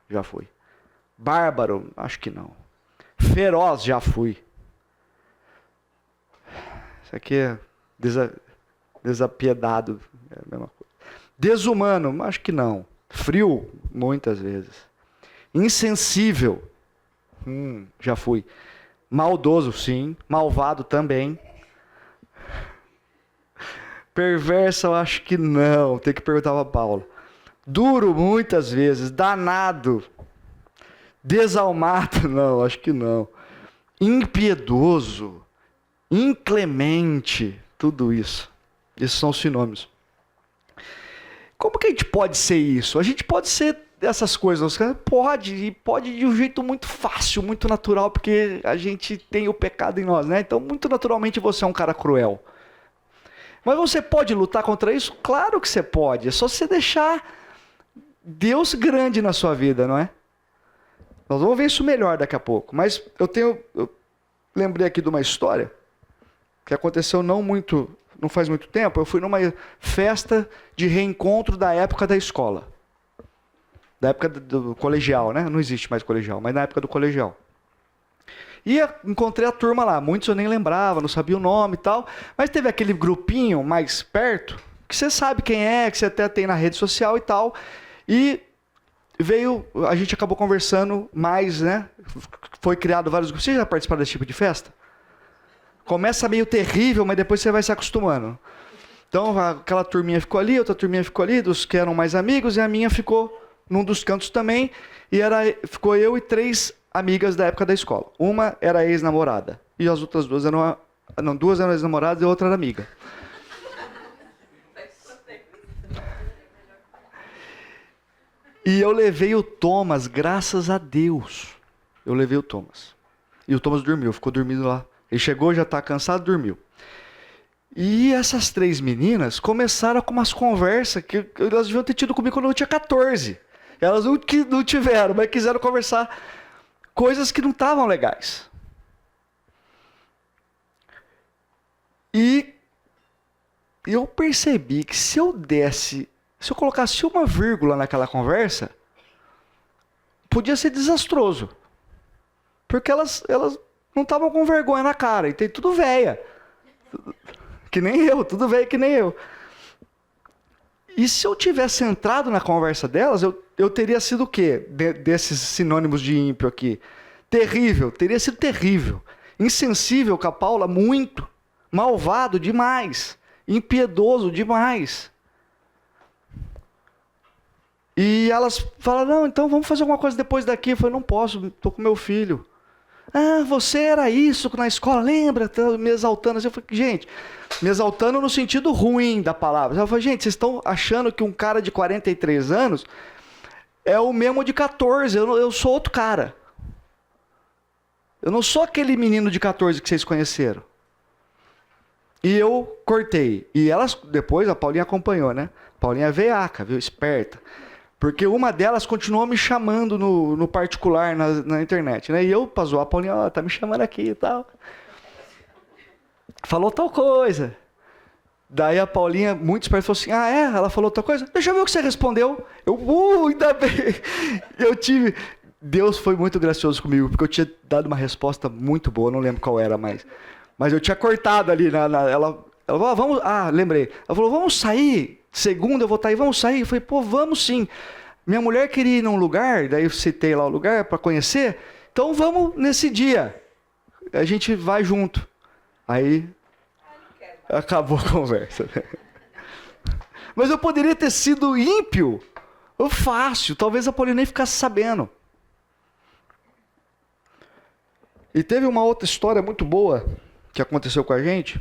já fui. Bárbaro, acho que não. Feroz, já fui. Isso aqui é desapiedado, é a mesma coisa. Desumano, acho que não. Frio, muitas vezes. Insensível, já fui. Maldoso, sim. Malvado também. Perverso, eu acho que não. Tem que perguntar para Paulo. Duro, muitas vezes. Danado. Desalmado, não, acho que não. Impiedoso. Inclemente. Tudo isso. Esses são os sinônimos. Como que a gente pode ser isso? A gente pode ser essas coisas. Pode, e pode de um jeito muito fácil, muito natural, porque a gente tem o pecado em nós, né? Então, muito naturalmente, você é um cara cruel. Mas você pode lutar contra isso? Claro que você pode. É só você deixar Deus grande na sua vida, não é? Nós vamos ver isso melhor daqui a pouco. Mas eu lembrei aqui de uma história que aconteceu não faz muito tempo. Eu fui numa festa de reencontro da época da escola. Da época do colegial, né? Não existe mais colegial, mas na época do colegial. E encontrei a turma lá. Muitos eu nem lembrava, não sabia o nome e tal. Mas teve aquele grupinho mais perto, que você sabe quem é, que você até tem na rede social e tal. E a gente acabou conversando mais, né? Foi criado vários grupos. Você já participaram desse tipo de festa? Começa meio terrível, mas depois você vai se acostumando. Então, aquela turminha ficou ali, outra turminha ficou ali, dos que eram mais amigos, e a minha ficou num dos cantos também. E ficou eu e 3 amigas da época da escola. Uma era ex-namorada. E as outras 2 eram... Não, 2 eram ex-namoradas e a outra era amiga. E eu levei o Thomas, graças a Deus. Eu levei o Thomas. E o Thomas dormiu, ficou dormindo lá. Ele chegou, já está cansado, dormiu. E essas 3 meninas começaram com umas conversas que elas deviam ter tido comigo quando eu tinha 14. Elas não tiveram, mas quiseram conversar coisas que não estavam legais. E eu percebi que se eu colocasse uma vírgula naquela conversa, podia ser desastroso. Porque elas não estavam com vergonha na cara. E tem tudo véia. Que nem eu, tudo velho que nem eu. E se eu tivesse entrado na conversa delas, eu teria sido o quê? Desses sinônimos de ímpio aqui. Terrível, teria sido terrível. Insensível com a Paula, muito. Malvado demais. Impiedoso demais. E elas falaram, não, então vamos fazer alguma coisa depois daqui. Eu falei, não posso, estou com meu filho. Ah, você era isso na escola, lembra? Me exaltando assim. Eu falei, gente, me exaltando no sentido ruim da palavra. Eu falei, gente, vocês estão achando que um cara de 43 anos é o mesmo de 14. Eu sou outro cara. Eu não sou aquele menino de 14 que vocês conheceram. E eu cortei. E elas, depois, a Paulinha acompanhou, né? Paulinha é veiaca, viu? Esperta. Porque uma delas continuou me chamando no particular, na internet, né? E eu, pra zoar, a Paulinha, ó, tá me chamando aqui e tal. Falou tal coisa. Daí a Paulinha, muito esperta, falou assim, ah, é? Ela falou tal coisa? Deixa eu ver o que você respondeu. Eu, ainda bem. Deus foi muito gracioso comigo, porque eu tinha dado uma resposta muito boa, não lembro qual era mais. Mas eu tinha cortado ali, ela falou, vamos, lembrei. Ela falou, vamos sair, segunda eu vou estar aí, vamos sair? Eu falei, pô, vamos sim. Minha mulher queria ir num lugar, daí eu citei lá o lugar para conhecer, então vamos nesse dia. A gente vai junto. Aí, acabou a conversa. Mas eu poderia ter sido ímpio, ou fácil, talvez a Paulinha nem ficasse sabendo. E teve uma outra história muito boa que aconteceu com a gente.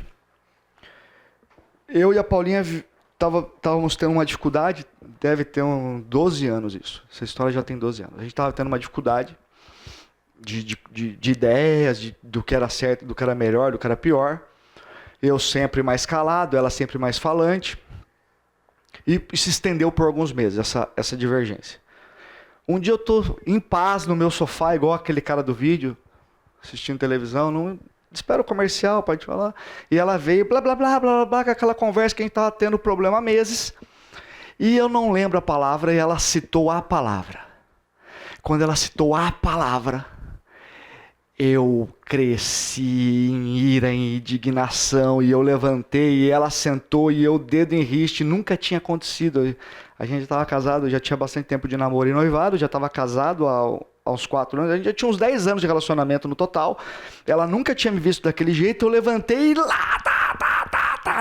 Eu e a Paulinha estávamos tendo uma dificuldade, deve ter uns 12 anos isso. Essa história já tem 12 anos. A gente estava tendo uma dificuldade de ideias, do que era certo, do que era melhor, do que era pior. Eu sempre mais calado, ela sempre mais falante. E se estendeu por alguns meses, essa divergência. Um dia eu estou em paz no meu sofá, igual aquele cara do vídeo, assistindo televisão, não espera o comercial, pode falar. E ela veio, blá, blá, blá, blá, blá, com aquela conversa que a gente estava tendo problema há meses. E eu não lembro a palavra, e ela citou a palavra. Quando ela citou a palavra, eu cresci em ira, em indignação, e eu levantei, e ela sentou, e eu, dedo em riste, nunca tinha acontecido. A gente estava casado, já tinha bastante tempo de namoro e noivado, já estava casado aos 4 anos, a gente já tinha uns 10 anos de relacionamento no total. Ela nunca tinha me visto daquele jeito, eu levantei e lá,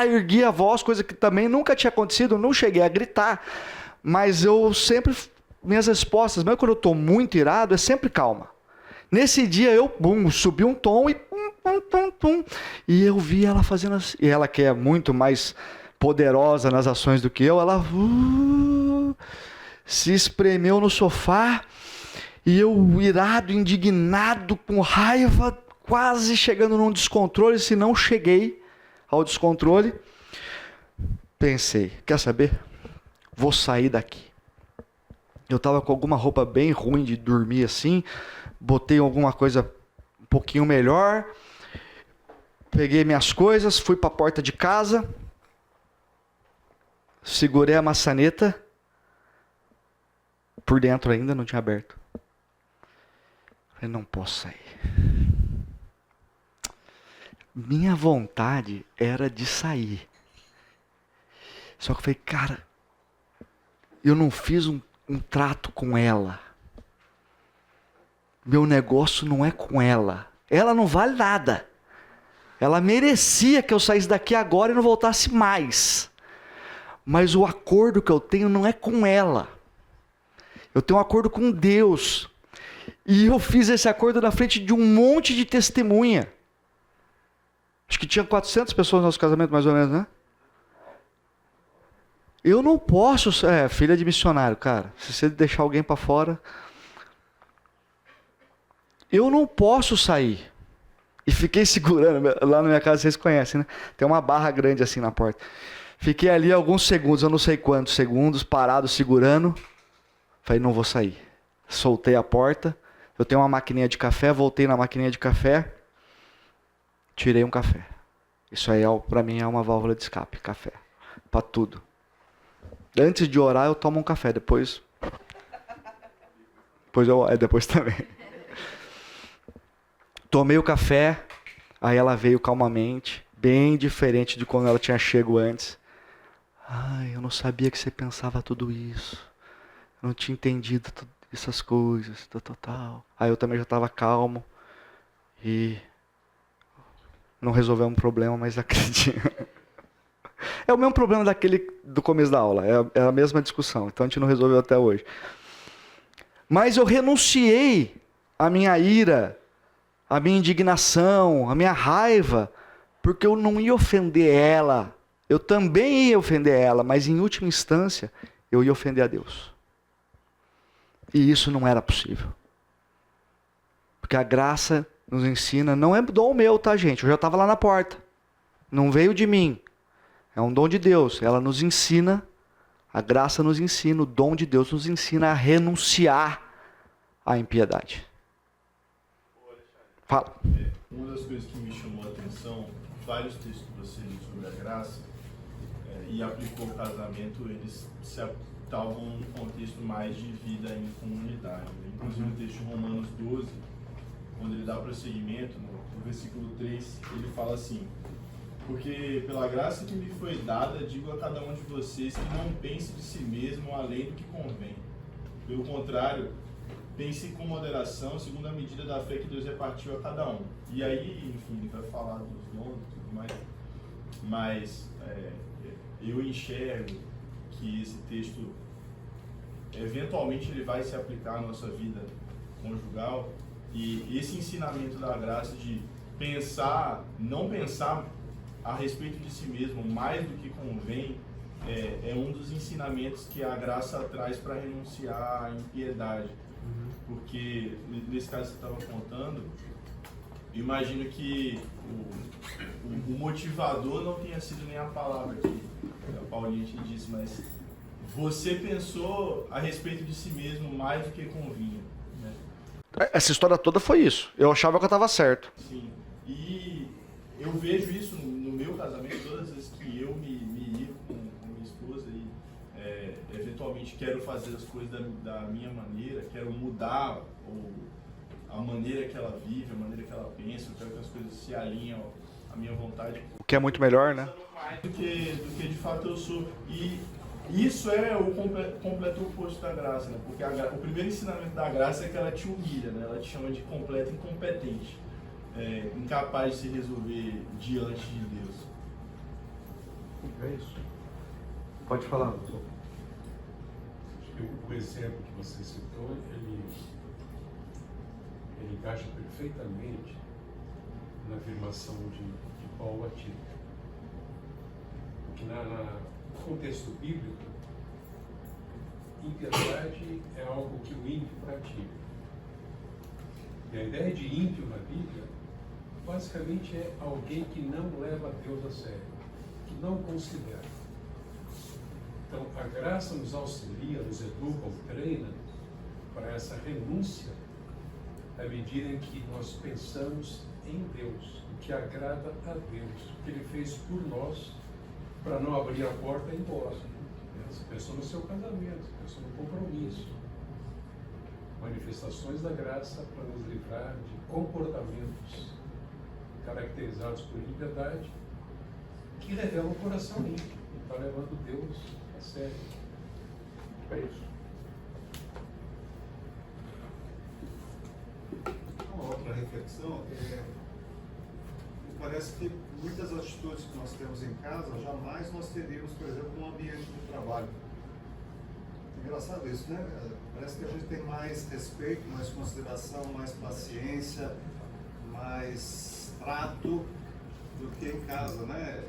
ergui a voz, coisa que também nunca tinha acontecido, eu não cheguei a gritar, mas eu sempre, minhas respostas, mesmo quando eu estou muito irado, é sempre calma. Nesse dia eu, subi um tom e e eu vi ela fazendo assim, e ela que é muito mais poderosa nas ações do que eu, ela se espremeu no sofá, e eu irado, indignado, com raiva, quase chegando num descontrole, se não cheguei ao descontrole, pensei, quer saber? Vou sair daqui. Eu estava com alguma roupa bem ruim de dormir assim, botei alguma coisa um pouquinho melhor, peguei minhas coisas, fui para a porta de casa, segurei a maçaneta, por dentro ainda não tinha aberto. Eu não posso sair. Minha vontade era de sair. Só que eu falei, cara, eu não fiz um trato com ela. Meu negócio não é com ela. Ela não vale nada. Ela merecia que eu saísse daqui agora e não voltasse mais. Mas o acordo que eu tenho não é com ela. Eu tenho um acordo com Deus. E eu fiz esse acordo na frente de um monte de testemunha. Acho que tinha 400 pessoas no nosso casamento, mais ou menos, né? Eu não posso... filha de missionário, cara. Se você deixar alguém para fora... Eu não posso sair. E fiquei segurando. Lá na minha casa, vocês conhecem, né? Tem uma barra grande assim na porta. Fiquei ali alguns segundos, eu não sei quantos segundos, parado, segurando. Falei, não vou sair. Soltei a porta. Eu tenho uma maquininha de café, voltei na maquininha de café. Tirei um café. Isso aí, para mim, é uma válvula de escape, café. Para tudo. Antes de orar, eu tomo um café. Depois também. Tomei o café, aí ela veio calmamente, bem diferente de quando ela tinha chego antes. Ai, eu não sabia que você pensava tudo isso. Eu não tinha entendido essas coisas, tal. Aí eu também já estava calmo e não resolveu um problema, mas acredito. É o mesmo problema do começo da aula, é a mesma discussão, então a gente não resolveu até hoje. Mas eu renunciei à minha ira, a minha indignação, a minha raiva, porque eu não ia ofender ela. Eu também ia ofender ela, mas em última instância, eu ia ofender a Deus. E isso não era possível. Porque a graça nos ensina, não é dom meu, tá, gente? Eu já estava lá na porta. Não veio de mim. É um dom de Deus. Ela nos ensina, a graça nos ensina, o dom de Deus nos ensina a renunciar à impiedade. Fala. Uma das coisas que me chamou a atenção, vários textos que você leu sobre a graça, e aplicou o casamento, eles se estavam num contexto mais de vida em comunidade. Inclusive no texto de Romanos 12, quando ele dá prosseguimento, no versículo 3, ele fala assim: porque pela graça que me foi dada, digo a cada um de vocês que não pense de si mesmo além do que convém. Pelo contrário, pense com moderação, segundo a medida da fé que Deus repartiu a cada um. E aí, enfim, ele vai falar dos dons e tudo mais, mas eu enxergo que esse texto, eventualmente, ele vai se aplicar à nossa vida conjugal, e esse ensinamento da graça de pensar, não pensar a respeito de si mesmo mais do que convém, é um dos ensinamentos que a graça traz para renunciar à impiedade. Porque, nesse caso que você estava contando, eu imagino que o motivador não tenha sido nem a palavra que a Paulinha te disse, mas você pensou a respeito de si mesmo mais do que convinha, né? Essa história toda foi isso. Eu achava que eu estava certo. Sim. E eu vejo isso no meu casamento, todas as vezes que eu me ir com minha esposa e eventualmente quero fazer as coisas da minha maneira, quero mudar a maneira que ela vive, a maneira que ela pensa, eu quero que as coisas se alinhem à minha vontade. O que é muito melhor, né? Mais do que de fato eu sou. E isso é o completo oposto da graça, né? Porque o primeiro ensinamento da graça é que ela te humilha, né? Ela te chama de completo incompetente, incapaz de se resolver diante de Deus. É isso. Pode falar, doutor. O exemplo que você citou, ele encaixa perfeitamente na afirmação de Paulo a Tito. Porque no contexto bíblico, impiedade é algo que o ímpio pratica. E a ideia de ímpio na Bíblia, basicamente é alguém que não leva Deus a sério, que não considera. Então, a graça nos auxilia, nos educa, treina para essa renúncia à medida em que nós pensamos em Deus, o que agrada a Deus, o que Ele fez por nós, para não abrir a porta e ir embora. Você pensou no seu casamento, você pensou no compromisso. Manifestações da graça para nos livrar de comportamentos caracterizados por impiedade, que revelam o coração ímpio, que está levando Deus a sério. É isso. Uma outra reflexão parece que muitas atitudes que nós temos em casa jamais nós teríamos, por exemplo, no ambiente de trabalho. Engraçado isso, né? Parece que a gente tem mais respeito, mais consideração, mais paciência, mais trato do que em casa, né?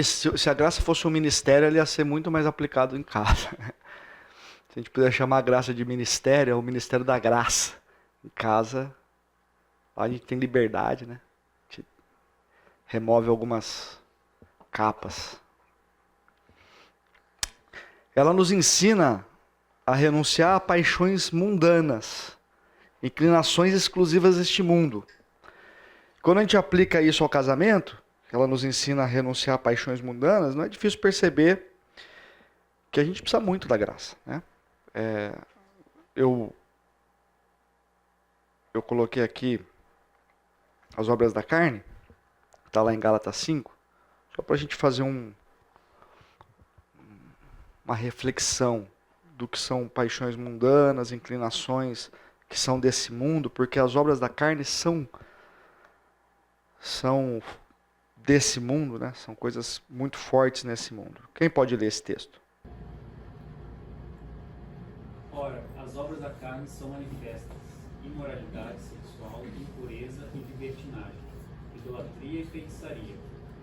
Se a graça fosse um ministério, ele ia ser muito mais aplicado em casa. Se a gente puder chamar a graça de ministério, é o ministério da graça. Em casa, lá a gente tem liberdade, né? A gente remove algumas capas. Ela nos ensina a renunciar a paixões mundanas, inclinações exclusivas deste mundo. Quando a gente aplica isso ao casamento, ela nos ensina a renunciar a paixões mundanas, não é difícil perceber que a gente precisa muito da graça, né? Eu coloquei aqui as obras da carne, está lá em Gálatas 5, só para a gente fazer uma reflexão do que são paixões mundanas, inclinações que são desse mundo, porque as obras da carne são desse mundo, né? São coisas muito fortes nesse mundo. Quem pode ler esse texto? Ora, as obras da carne são manifestas, imoralidade sexual, impureza e libertinagem, idolatria e feitiçaria,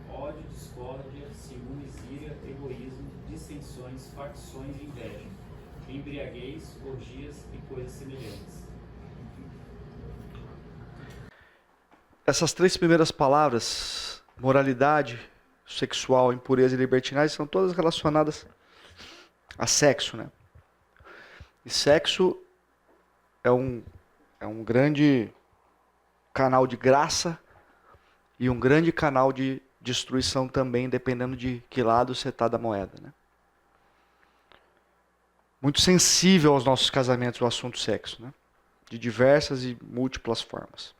ódio, discórdia, ciúmes, ira, egoísmo, dissensões, facções e inveja, embriaguez, orgias e coisas semelhantes. Essas 3 primeiras palavras, moralidade sexual, impureza e libertinagem, são todas relacionadas a sexo, né? E sexo é um grande canal de graça e um grande canal de destruição também, dependendo de que lado você está da moeda, né? Muito sensível aos nossos casamentos o assunto sexo, né? De diversas e múltiplas formas.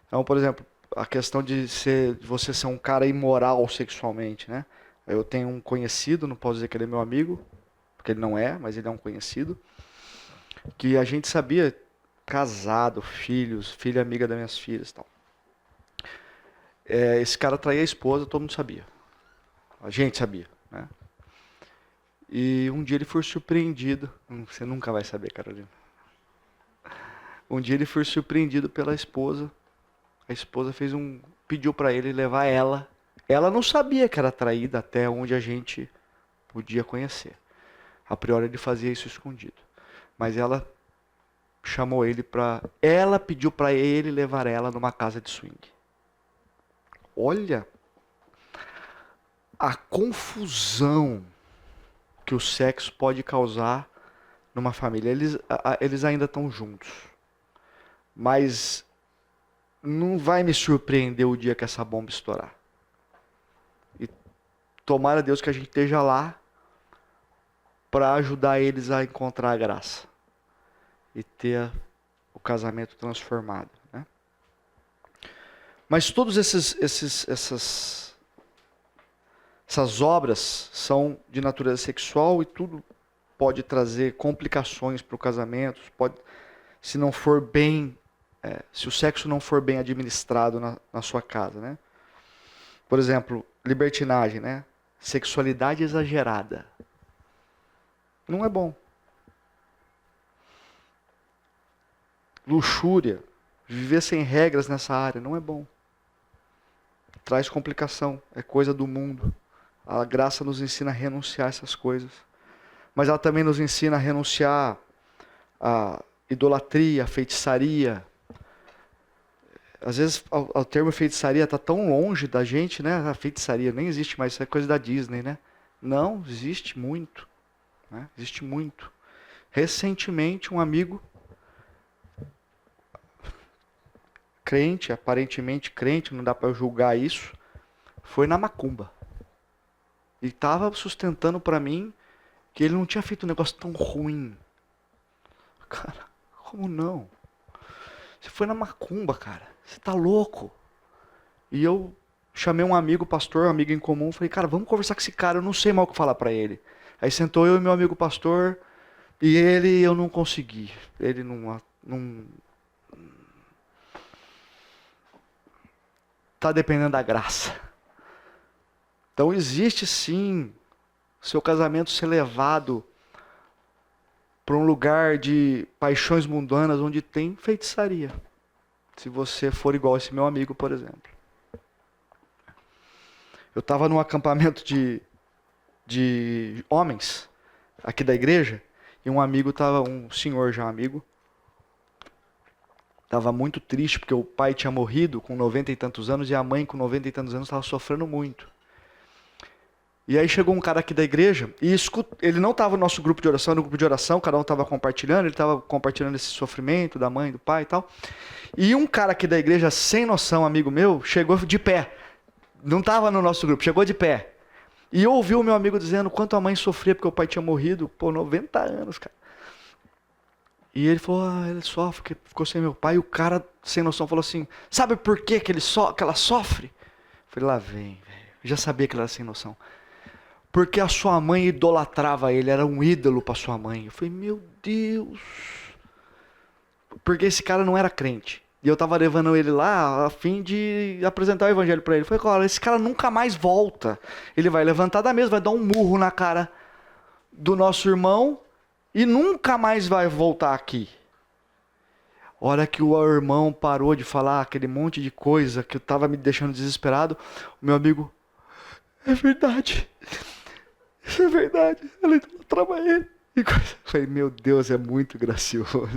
Então, por exemplo, a questão de você ser um cara imoral sexualmente, né? Eu tenho um conhecido, não posso dizer que ele é meu amigo, porque ele não é, mas ele é um conhecido, que a gente sabia, casado, filhos, filha amiga das minhas filhas e tal. Esse cara traía a esposa, todo mundo sabia. A gente sabia, né? E um dia ele foi surpreendido, você nunca vai saber, Carolina. Um dia ele foi surpreendido pela esposa. A esposa pediu para ele levar ela. Ela não sabia que era traída até onde a gente podia conhecer. A priori ele fazia isso escondido. Mas ela chamou ele ela pediu para ele levar ela numa casa de swing. Olha a confusão que o sexo pode causar numa família. Eles ainda estão juntos. Mas não vai me surpreender o dia que essa bomba estourar. E tomara a Deus que a gente esteja lá para ajudar eles a encontrar a graça e ter o casamento transformado, né? Mas todas essas obras são de natureza sexual e tudo pode trazer complicações para o casamento. Se não for bem, se o sexo não for bem administrado na sua casa, né? Por exemplo, libertinagem, né? Sexualidade exagerada. Não é bom. Luxúria, viver sem regras nessa área, não é bom. Traz complicação, é coisa do mundo. A graça nos ensina a renunciar a essas coisas. Mas ela também nos ensina a renunciar à idolatria, à feitiçaria. Às vezes o termo feitiçaria está tão longe da gente, né? A feitiçaria nem existe mais, isso é coisa da Disney, né? Não, existe muito. Né? Existe muito. Recentemente, um amigo crente, aparentemente crente, não dá para julgar isso, foi na macumba. E estava sustentando para mim que ele não tinha feito um negócio tão ruim. Cara, como não? Você foi na macumba, cara. Você tá louco. E eu chamei um amigo, pastor, um amigo em comum, falei, cara, vamos conversar com esse cara, eu não sei mal o que falar para ele. Aí sentou eu e meu amigo pastor, e eu não consegui. Ele não tá dependendo da graça. Então existe sim seu casamento ser levado para um lugar de paixões mundanas onde tem feitiçaria. Se você for igual esse meu amigo, por exemplo. Eu estava num acampamento de homens aqui da igreja e um amigo estava, um senhor já amigo, estava muito triste porque o pai tinha morrido com 90 e tantos anos e a mãe com 90 e tantos anos estava sofrendo muito. E aí chegou um cara aqui da igreja e ele não estava no nosso grupo de oração, no grupo de oração, cada um estava compartilhando, ele estava compartilhando esse sofrimento da mãe, do pai e tal. E um cara aqui da igreja, sem noção, amigo meu, chegou de pé. Não estava no nosso grupo, chegou de pé. E eu ouvi o meu amigo dizendo quanto a mãe sofria porque o pai tinha morrido, 90 anos, cara. E ele falou, ele sofre, porque ficou sem meu pai. E o cara, sem noção, falou assim, sabe por que ela sofre? Eu falei, lá vem, velho. Já sabia que ela era sem noção. Porque a sua mãe idolatrava ele, era um ídolo para sua mãe. Eu falei, meu Deus. Porque esse cara não era crente. E eu tava levando ele lá a fim de apresentar o evangelho para ele. Eu falei, cara, esse cara nunca mais volta. Ele vai levantar da mesa, vai dar um murro na cara do nosso irmão e nunca mais vai voltar aqui. A hora que o irmão parou de falar aquele monte de coisa que eu tava me deixando desesperado, o meu amigo, é verdade. Isso é verdade. Ela idolatrava ele. E eu falei, meu Deus, é muito gracioso.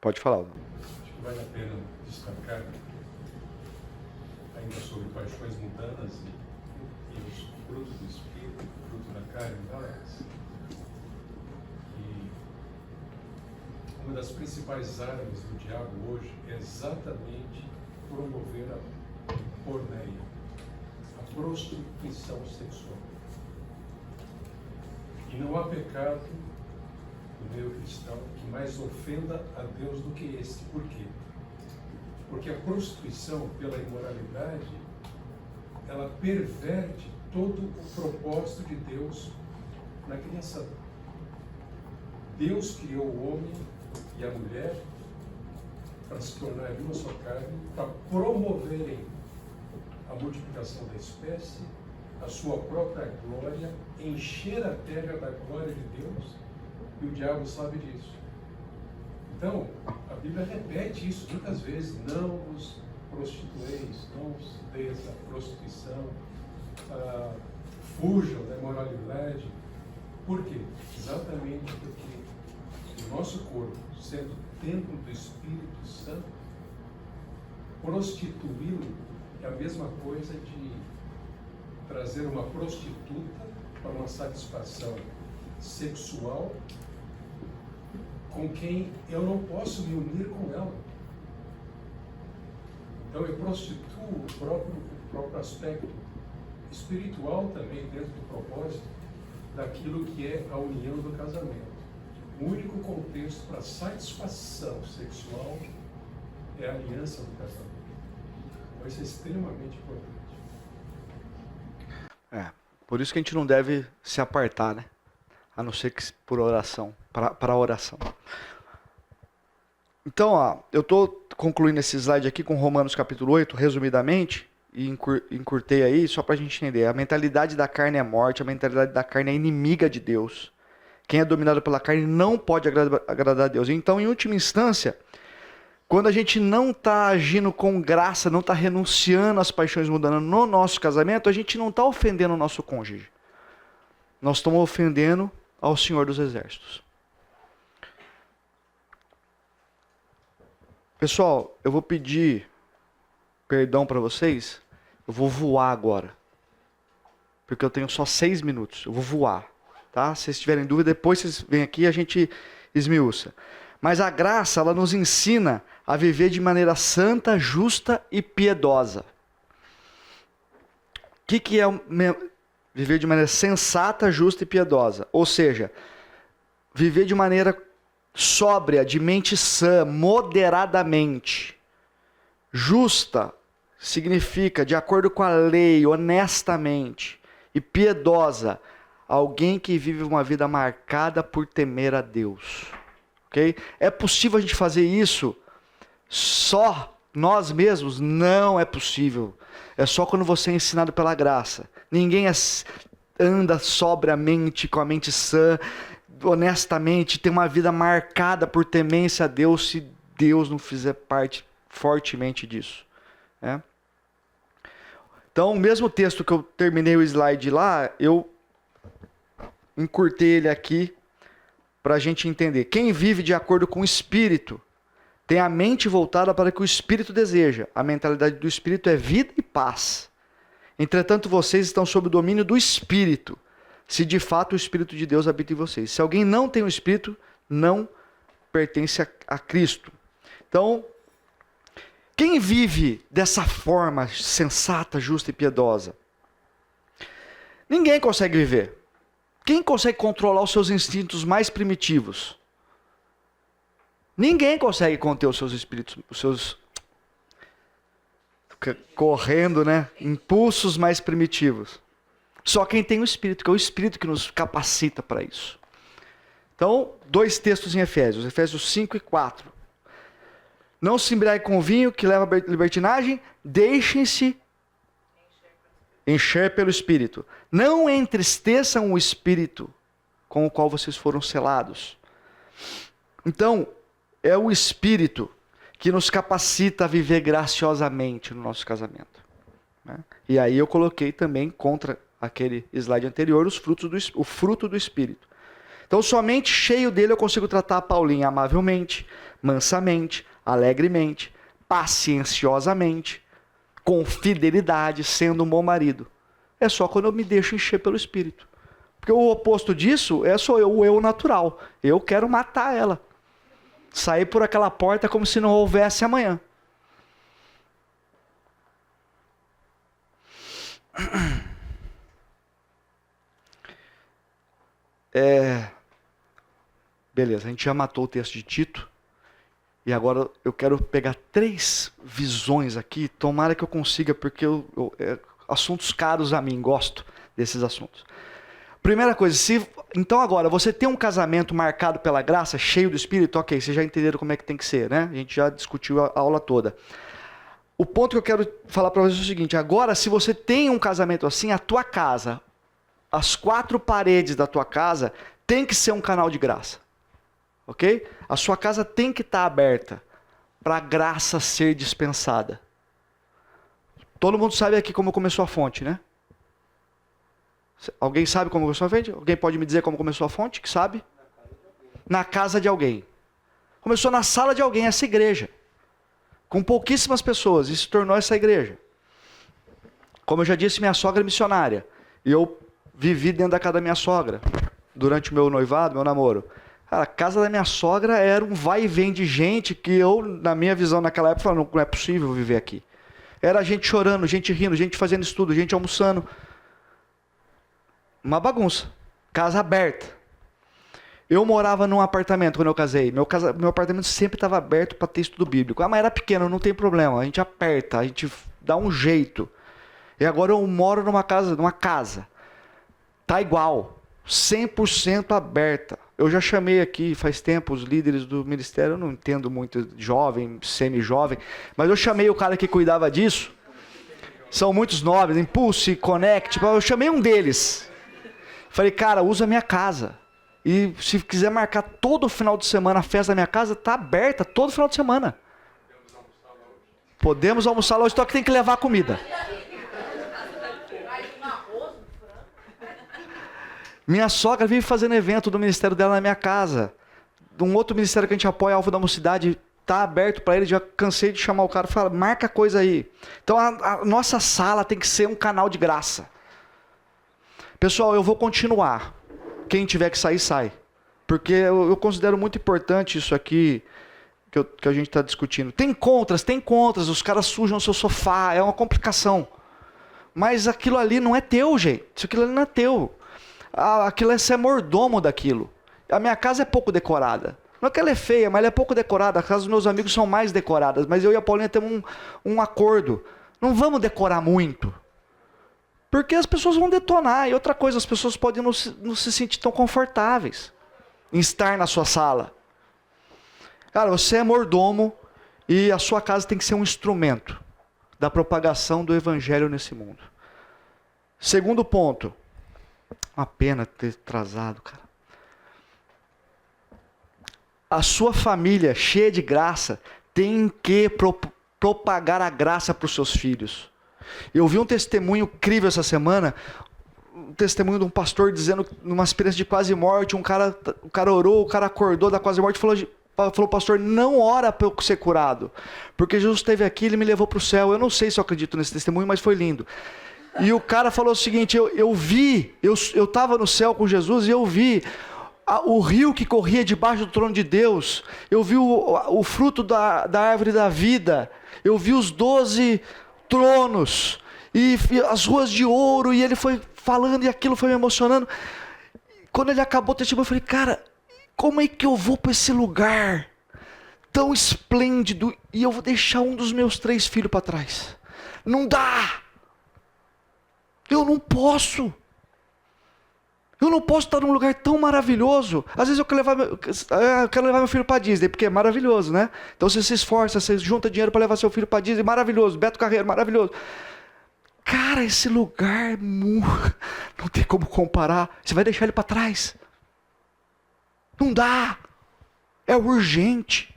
Pode falar. Acho que vale a pena destacar ainda sobre paixões mundanas e os frutos do Espírito, fruto da carne, delas. E uma das principais armas do diabo hoje é exatamente promover a porneia, a prostituição sexual. E não há pecado no meio cristão que mais ofenda a Deus do que esse. Por quê? Porque a prostituição pela imoralidade, ela perverte todo o propósito de Deus na criação. Deus criou o homem e a mulher para se tornarem uma só carne, para promoverem a multiplicação da espécie, a sua própria glória, encher a terra da glória de Deus, e o diabo sabe disso. Então, a Bíblia repete isso muitas vezes: não vos prostitueis, não vos deis a prostituição, fujam da imoralidade. Por quê? Exatamente porque o nosso corpo, sendo templo do Espírito Santo, prostituí-lo é a mesma coisa de trazer uma prostituta para uma satisfação sexual com quem eu não posso me unir com ela. Então eu prostituo o próprio aspecto espiritual também dentro do propósito daquilo que é a união do casamento. O único contexto para satisfação sexual é a aliança do casamento. Então isso é extremamente importante. Por isso que a gente não deve se apartar, né? A não ser que por oração, para oração. Então, ó, eu estou concluindo esse slide aqui com Romanos capítulo 8, resumidamente, e encurtei aí, só para a gente entender. A mentalidade da carne é morte, a mentalidade da carne é inimiga de Deus. Quem é dominado pela carne não pode agradar a Deus. Então, em última instância, quando a gente não está agindo com graça, não está renunciando às paixões mundanas no nosso casamento, a gente não está ofendendo o nosso cônjuge. Nós estamos ofendendo ao Senhor dos Exércitos. Pessoal, eu vou pedir perdão para vocês. Eu vou voar agora. Porque eu tenho só 6 minutos. Eu vou voar. Tá? Se vocês tiverem dúvida, depois vocês vêm aqui e a gente esmiuça. Mas a graça, ela nos ensina a viver de maneira santa, justa e piedosa. O que é viver de maneira sensata, justa e piedosa? Ou seja, viver de maneira sóbria, de mente sã, moderadamente. Justa significa de acordo com a lei, honestamente. E piedosa, alguém que vive uma vida marcada por temer a Deus. Okay? É possível a gente fazer isso só nós mesmos? Não é possível. É só quando você é ensinado pela graça. Ninguém anda sobriamente, com a mente sã, honestamente, tem uma vida marcada por temência a Deus, se Deus não fizer parte fortemente disso. Né? Então, o mesmo texto que eu terminei o slide lá, eu encurtei ele aqui para a gente entender. Quem vive de acordo com o Espírito tem a mente voltada para o que o Espírito deseja. A mentalidade do Espírito é vida e paz. Entretanto, vocês estão sob o domínio do Espírito, se de fato o Espírito de Deus habita em vocês. Se alguém não tem o Espírito, não pertence a Cristo. Então, quem vive dessa forma sensata, justa e piedosa? Ninguém consegue viver. Quem consegue controlar os seus instintos mais primitivos? Ninguém consegue conter os seus espíritos, os seus correndo, né? Impulsos mais primitivos. Só quem tem o Espírito, que é o Espírito que nos capacita para isso. Então, 2 textos em Efésios, Efésios 5 e 4. Não se embriaguem com vinho que leva à libertinagem, deixem-se encher pelo Espírito. Não entristeçam o Espírito com o qual vocês foram selados. Então, é o Espírito que nos capacita a viver graciosamente no nosso casamento, né? E aí eu coloquei também, contra aquele slide anterior, o fruto do Espírito. Então, somente cheio dele eu consigo tratar a Paulinha amavelmente, mansamente, alegremente, pacienciosamente, com fidelidade, sendo um bom marido. É só quando eu me deixo encher pelo Espírito. Porque o oposto disso sou eu, o eu natural. Eu quero matar ela. Sair por aquela porta como se não houvesse amanhã. Beleza, a gente já matou o texto de Tito. E agora eu quero pegar 3 visões aqui. Tomara que eu consiga, porque assuntos caros a mim, gosto desses assuntos. Primeira coisa, então agora, você tem um casamento marcado pela graça, cheio do Espírito, ok, vocês já entenderam como é que tem que ser, né? A gente já discutiu a aula toda. O ponto que eu quero falar para vocês é o seguinte: agora, se você tem um casamento assim, a tua casa, as 4 paredes da tua casa, tem que ser um canal de graça. Ok? A sua casa tem que estar aberta para a graça ser dispensada. Todo mundo sabe aqui como começou a fonte, né? Alguém sabe como começou a fonte? Alguém pode me dizer como começou a fonte? Que sabe? Na casa de alguém. Começou na sala de alguém, essa igreja. Com pouquíssimas pessoas, e se tornou essa igreja. Como eu já disse, minha sogra é missionária. E eu vivi dentro da casa da minha sogra, durante o meu noivado, meu namoro. Cara, a casa da minha sogra era um vai e vem de gente que eu, na minha visão naquela época, falava, não é possível viver aqui. Era gente chorando, gente rindo, gente fazendo estudo, gente almoçando. Uma bagunça. Casa aberta. Eu morava num apartamento quando eu casei. Meu apartamento sempre estava aberto para ter estudo bíblico. Ah, mas era pequeno, não tem problema. A gente aperta, a gente dá um jeito. E agora eu moro numa casa. Tá igual. 100% aberta. Eu já chamei aqui faz tempo os líderes do ministério. Eu não entendo muito jovem, semi-jovem. Mas eu chamei o cara que cuidava disso. São muitos nomes. Impulse, Connect. Eu chamei um deles. Falei, cara, usa a minha casa. E se quiser marcar todo final de semana a festa da minha casa, tá aberta todo final de semana. Podemos almoçar lá hoje, só que tem que levar comida. Minha sogra vive fazendo evento do ministério dela na minha casa. Um outro ministério que a gente apoia, Alvo da Mocidade, tá aberto para ele. Já cansei de chamar o cara e falar, marca coisa aí. Então a nossa sala tem que ser um canal de graça. Pessoal, eu vou continuar. Quem tiver que sair, sai. Porque eu considero muito importante isso aqui que a gente está discutindo. Tem contras. Os caras sujam o seu sofá, é uma complicação. Mas aquilo ali não é teu, gente. Aquilo ali não é teu. Aquilo é ser mordomo daquilo. A minha casa é pouco decorada. Não é que ela é feia, mas ela é pouco decorada. As casas dos meus amigos são mais decoradas. Mas eu e a Paulinha temos um acordo. Não vamos decorar muito. Porque as pessoas vão detonar. E outra coisa, as pessoas podem não se sentir tão confortáveis em estar na sua sala. Cara, você é mordomo e a sua casa tem que ser um instrumento da propagação do evangelho nesse mundo. Segundo ponto. Uma pena ter atrasado, cara. A sua família, cheia de graça, tem que propagar a graça para os seus filhos. Eu vi um testemunho incrível essa semana, um testemunho de um pastor dizendo, numa experiência de quase morte, o cara orou, o cara acordou da quase morte e falou, pastor, não ora para eu ser curado, porque Jesus esteve aqui, ele me levou para o céu. Eu não sei se eu acredito nesse testemunho, mas foi lindo. E o cara falou o seguinte, eu estava no céu com Jesus e eu vi o rio que corria debaixo do trono de Deus, eu vi o fruto da árvore da vida, eu vi os 12 tronos e as ruas de ouro, e ele foi falando e aquilo foi me emocionando. Quando ele acabou o testemunho, eu falei, cara, como é que eu vou para esse lugar tão esplêndido e eu vou deixar um dos meus 3 filhos para trás? Não dá! Eu não posso. Eu não posso estar num lugar tão maravilhoso. Às vezes eu quero levar meu filho para Disney, porque é maravilhoso, né? Então você se esforça, você junta dinheiro para levar seu filho para Disney, maravilhoso. Beto Carreiro, maravilhoso. cara, esse lugar não tem como comparar. Você vai deixar ele para trás? Não dá. É urgente.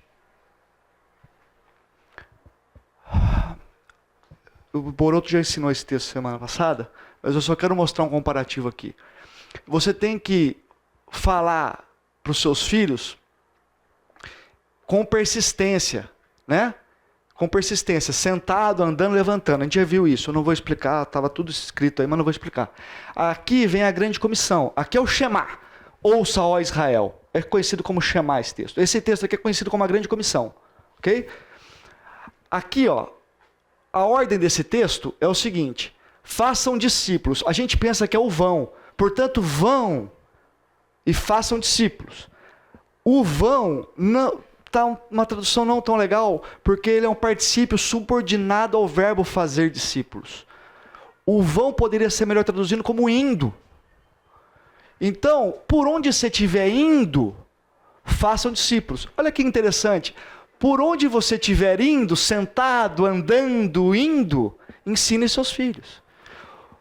O Boroto já ensinou esse texto semana passada, mas eu só quero mostrar um comparativo aqui. Você tem que falar para os seus filhos com persistência, né? Com persistência, sentado, andando, levantando. A gente já viu isso, eu não vou explicar, estava tudo escrito aí, mas não vou explicar. Aqui vem a grande comissão, aqui é o Shema, ouça, ó Israel. É conhecido como Shema esse texto. Esse texto aqui é conhecido como a grande comissão, ok? Aqui, ó, a ordem desse texto é o seguinte: façam discípulos. A gente pensa que é o vão, portanto, vão e façam discípulos. O vão está uma tradução não tão legal, porque ele é um particípio subordinado ao verbo fazer discípulos. O vão poderia ser melhor traduzido como indo. Então, por onde você estiver indo, façam discípulos. Olha que interessante. Por onde você estiver indo, sentado, andando, indo, ensine seus filhos.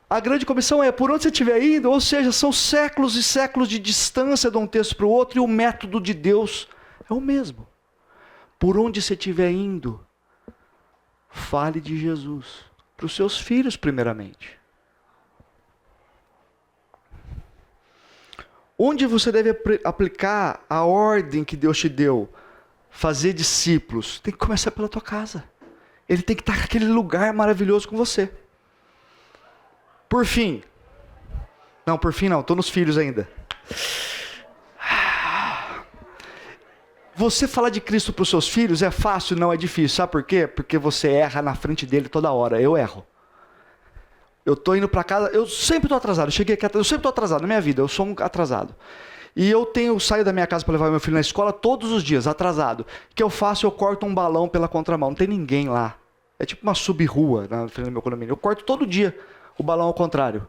A grande comissão é por onde você estiver indo, ou seja, são séculos e séculos de distância de um texto para o outro, e o método de Deus é o mesmo. Por onde você estiver indo, fale de Jesus. Para os seus filhos, primeiramente. Onde você deve aplicar a ordem que Deus te deu? Fazer discípulos. Tem que começar pela tua casa. Ele tem que estar naquele lugar maravilhoso com você. Por fim. Não, por fim não. Estou nos filhos ainda. Você falar de Cristo para os seus filhos é fácil? Não, é difícil. Sabe por quê? Porque você erra na frente dele toda hora. Eu erro. Eu estou indo para casa, eu sempre estou atrasado. Eu cheguei aqui, eu sempre estou atrasado na minha vida. Eu sou um atrasado. E eu saio da minha casa para levar meu filho na escola todos os dias, atrasado. O que eu faço? Eu corto um balão pela contramão. Não tem ninguém lá. É tipo uma sub-rua na frente do meu condomínio. Eu corto todo dia o balão ao contrário.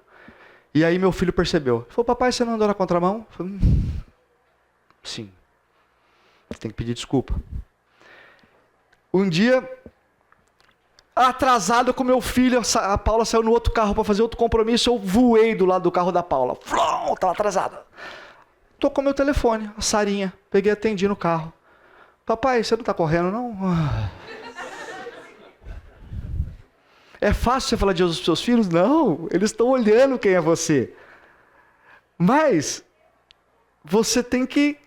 E aí meu filho percebeu. Ele falou: papai, você não andou na contramão? Eu falei: sim. Você tem que pedir desculpa. Um dia, atrasado com meu filho, a Paula saiu no outro carro para fazer outro compromisso, eu voei do lado do carro da Paula. Estava atrasada. Tocou meu telefone, a Sarinha. Peguei e atendi no carro. Papai, você não está correndo, não? É fácil você falar de Jesus para os seus filhos? Não, eles estão olhando quem é você. Mas você tem que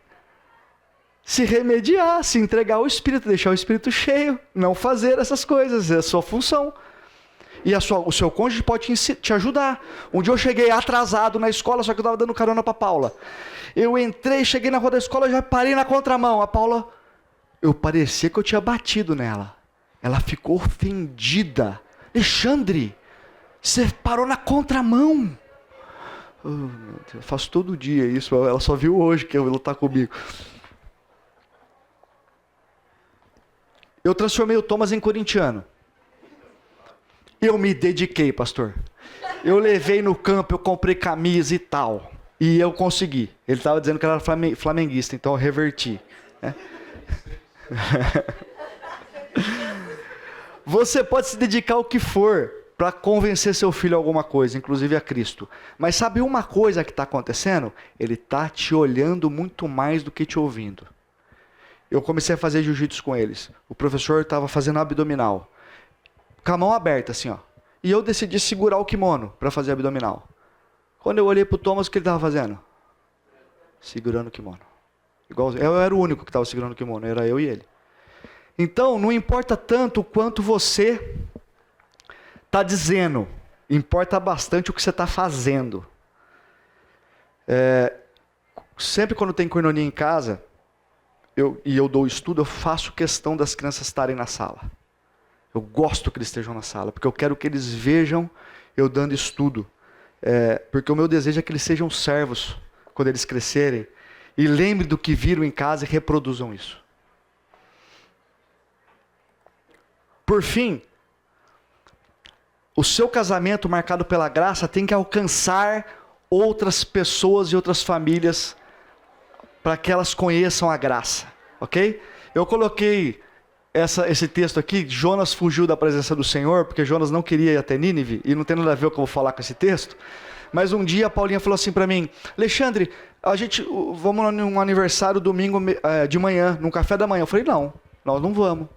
se remediar, se entregar ao Espírito, deixar o Espírito cheio, não fazer essas coisas, é a sua função. E o seu cônjuge pode te ajudar. Um dia eu cheguei atrasado na escola, só que eu estava dando carona para a Paula. Eu entrei, cheguei na rua da escola, já parei na contramão. A Paula, eu parecia que eu tinha batido nela. Ela ficou ofendida. Alexandre, você parou na contramão. Oh, meu Deus, eu faço todo dia isso, ela só viu hoje que ela está comigo. Eu transformei o Thomas em corintiano. Eu me dediquei, pastor. Eu levei no campo, eu comprei camisa e tal. E eu consegui. Ele estava dizendo que era flamenguista, então eu reverti. Né? Você pode se dedicar ao que for para convencer seu filho a alguma coisa, inclusive a Cristo. Mas sabe uma coisa que está acontecendo? Ele está te olhando muito mais do que te ouvindo. Eu comecei a fazer jiu-jitsu com eles. O professor estava fazendo abdominal. Com a mão aberta, assim, ó. E eu decidi segurar o kimono para fazer abdominal. Quando eu olhei para o Thomas, o que ele estava fazendo? Segurando o kimono. Igualzinho. Eu era o único que estava segurando o kimono, era eu e ele. Então, não importa tanto o quanto você está dizendo. Importa bastante o que você está fazendo. Sempre quando tem coinonia em casa, eu dou estudo, eu faço questão das crianças estarem na sala. Eu gosto que eles estejam na sala, porque eu quero que eles vejam eu dando estudo. Porque o meu desejo é que eles sejam servos quando eles crescerem. E lembrem do que viram em casa e reproduzam isso. Por fim, o seu casamento marcado pela graça tem que alcançar outras pessoas e outras famílias para que elas conheçam a graça, ok? Eu coloquei esse texto aqui, Jonas fugiu da presença do Senhor, porque Jonas não queria ir até Nínive, e não tem nada a ver com o que eu vou falar com esse texto. Mas um dia a Paulinha falou assim para mim: Alexandre, vamos num aniversário domingo de manhã, num café da manhã. Eu falei: não, nós não vamos.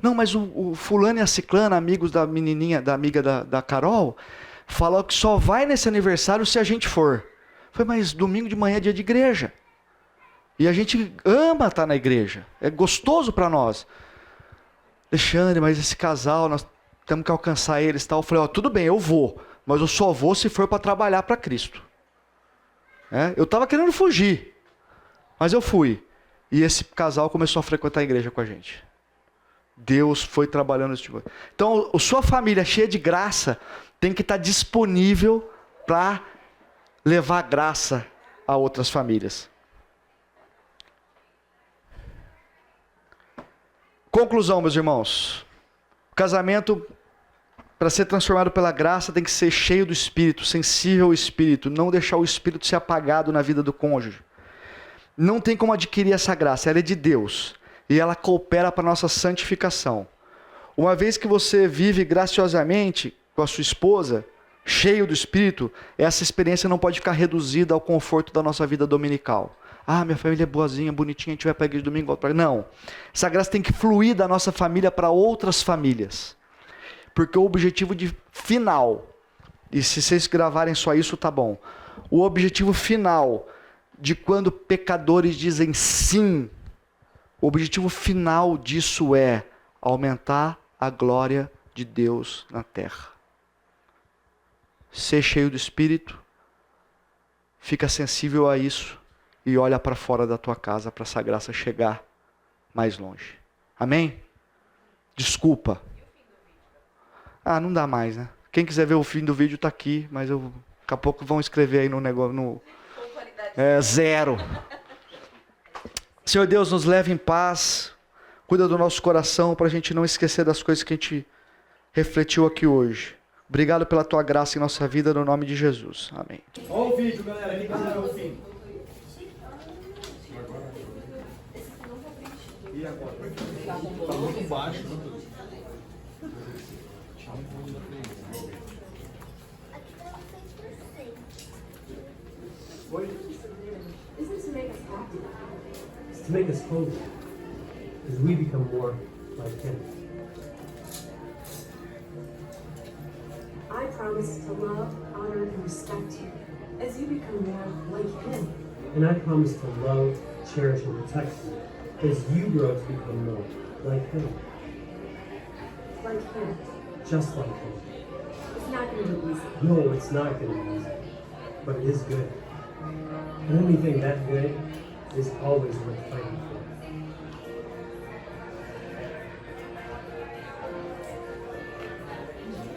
Não, mas o fulano e a ciclana, amigos da menininha, da amiga da Carol, falou que só vai nesse aniversário se a gente for. Eu falei: mas domingo de manhã é dia de igreja. E a gente ama estar na igreja. É gostoso para nós. Alexandre, mas esse casal, nós temos que alcançar eles e tal. Eu falei: tudo bem, eu vou. Mas eu só vou se for para trabalhar para Cristo. Eu estava querendo fugir. Mas eu fui. E esse casal começou a frequentar a igreja com a gente. Deus foi trabalhando nesse tipo. Então, a sua família cheia de graça tem que estar disponível para levar graça a outras famílias. Conclusão, meus irmãos. O casamento, para ser transformado pela graça, tem que ser cheio do Espírito, sensível ao Espírito, não deixar o Espírito ser apagado na vida do cônjuge. Não tem como adquirir essa graça, ela é de Deus. E ela coopera para a nossa santificação. Uma vez que você vive graciosamente com a sua esposa, cheio do Espírito, essa experiência não pode ficar reduzida ao conforto da nossa vida dominical. Minha família é boazinha, bonitinha, a gente vai para a igreja domingo, volta para... Não. Essa graça tem que fluir da nossa família para outras famílias. Porque o objetivo final, e se vocês gravarem só isso, tá bom. O objetivo final de quando pecadores dizem sim, o objetivo final disso é aumentar a glória de Deus na terra. Ser cheio do Espírito, fica sensível a isso e olha para fora da tua casa para essa graça chegar mais longe. Amém? Desculpa. Não dá mais, né? Quem quiser ver o fim do vídeo está aqui, mas daqui a pouco vão escrever aí no negócio, 0. Senhor Deus, nos leve em paz, cuida do nosso coração para a gente não esquecer das coisas que a gente refletiu aqui hoje. Obrigado pela tua graça em nossa vida, no nome de Jesus. Amém. Olha o vídeo, galera. Quem quiser ver o fim. E agora? Tá muito baixo, né? To make us holy, as we become more like Him. I promise to love, honor, and respect you as you become more like Him. And I promise to love, cherish, and protect you as you grow to become more like Him. Like Him. Just like Him. It's not going to be easy. No, it's not going to be easy, but it is good. And anything that good is always worth fighting for.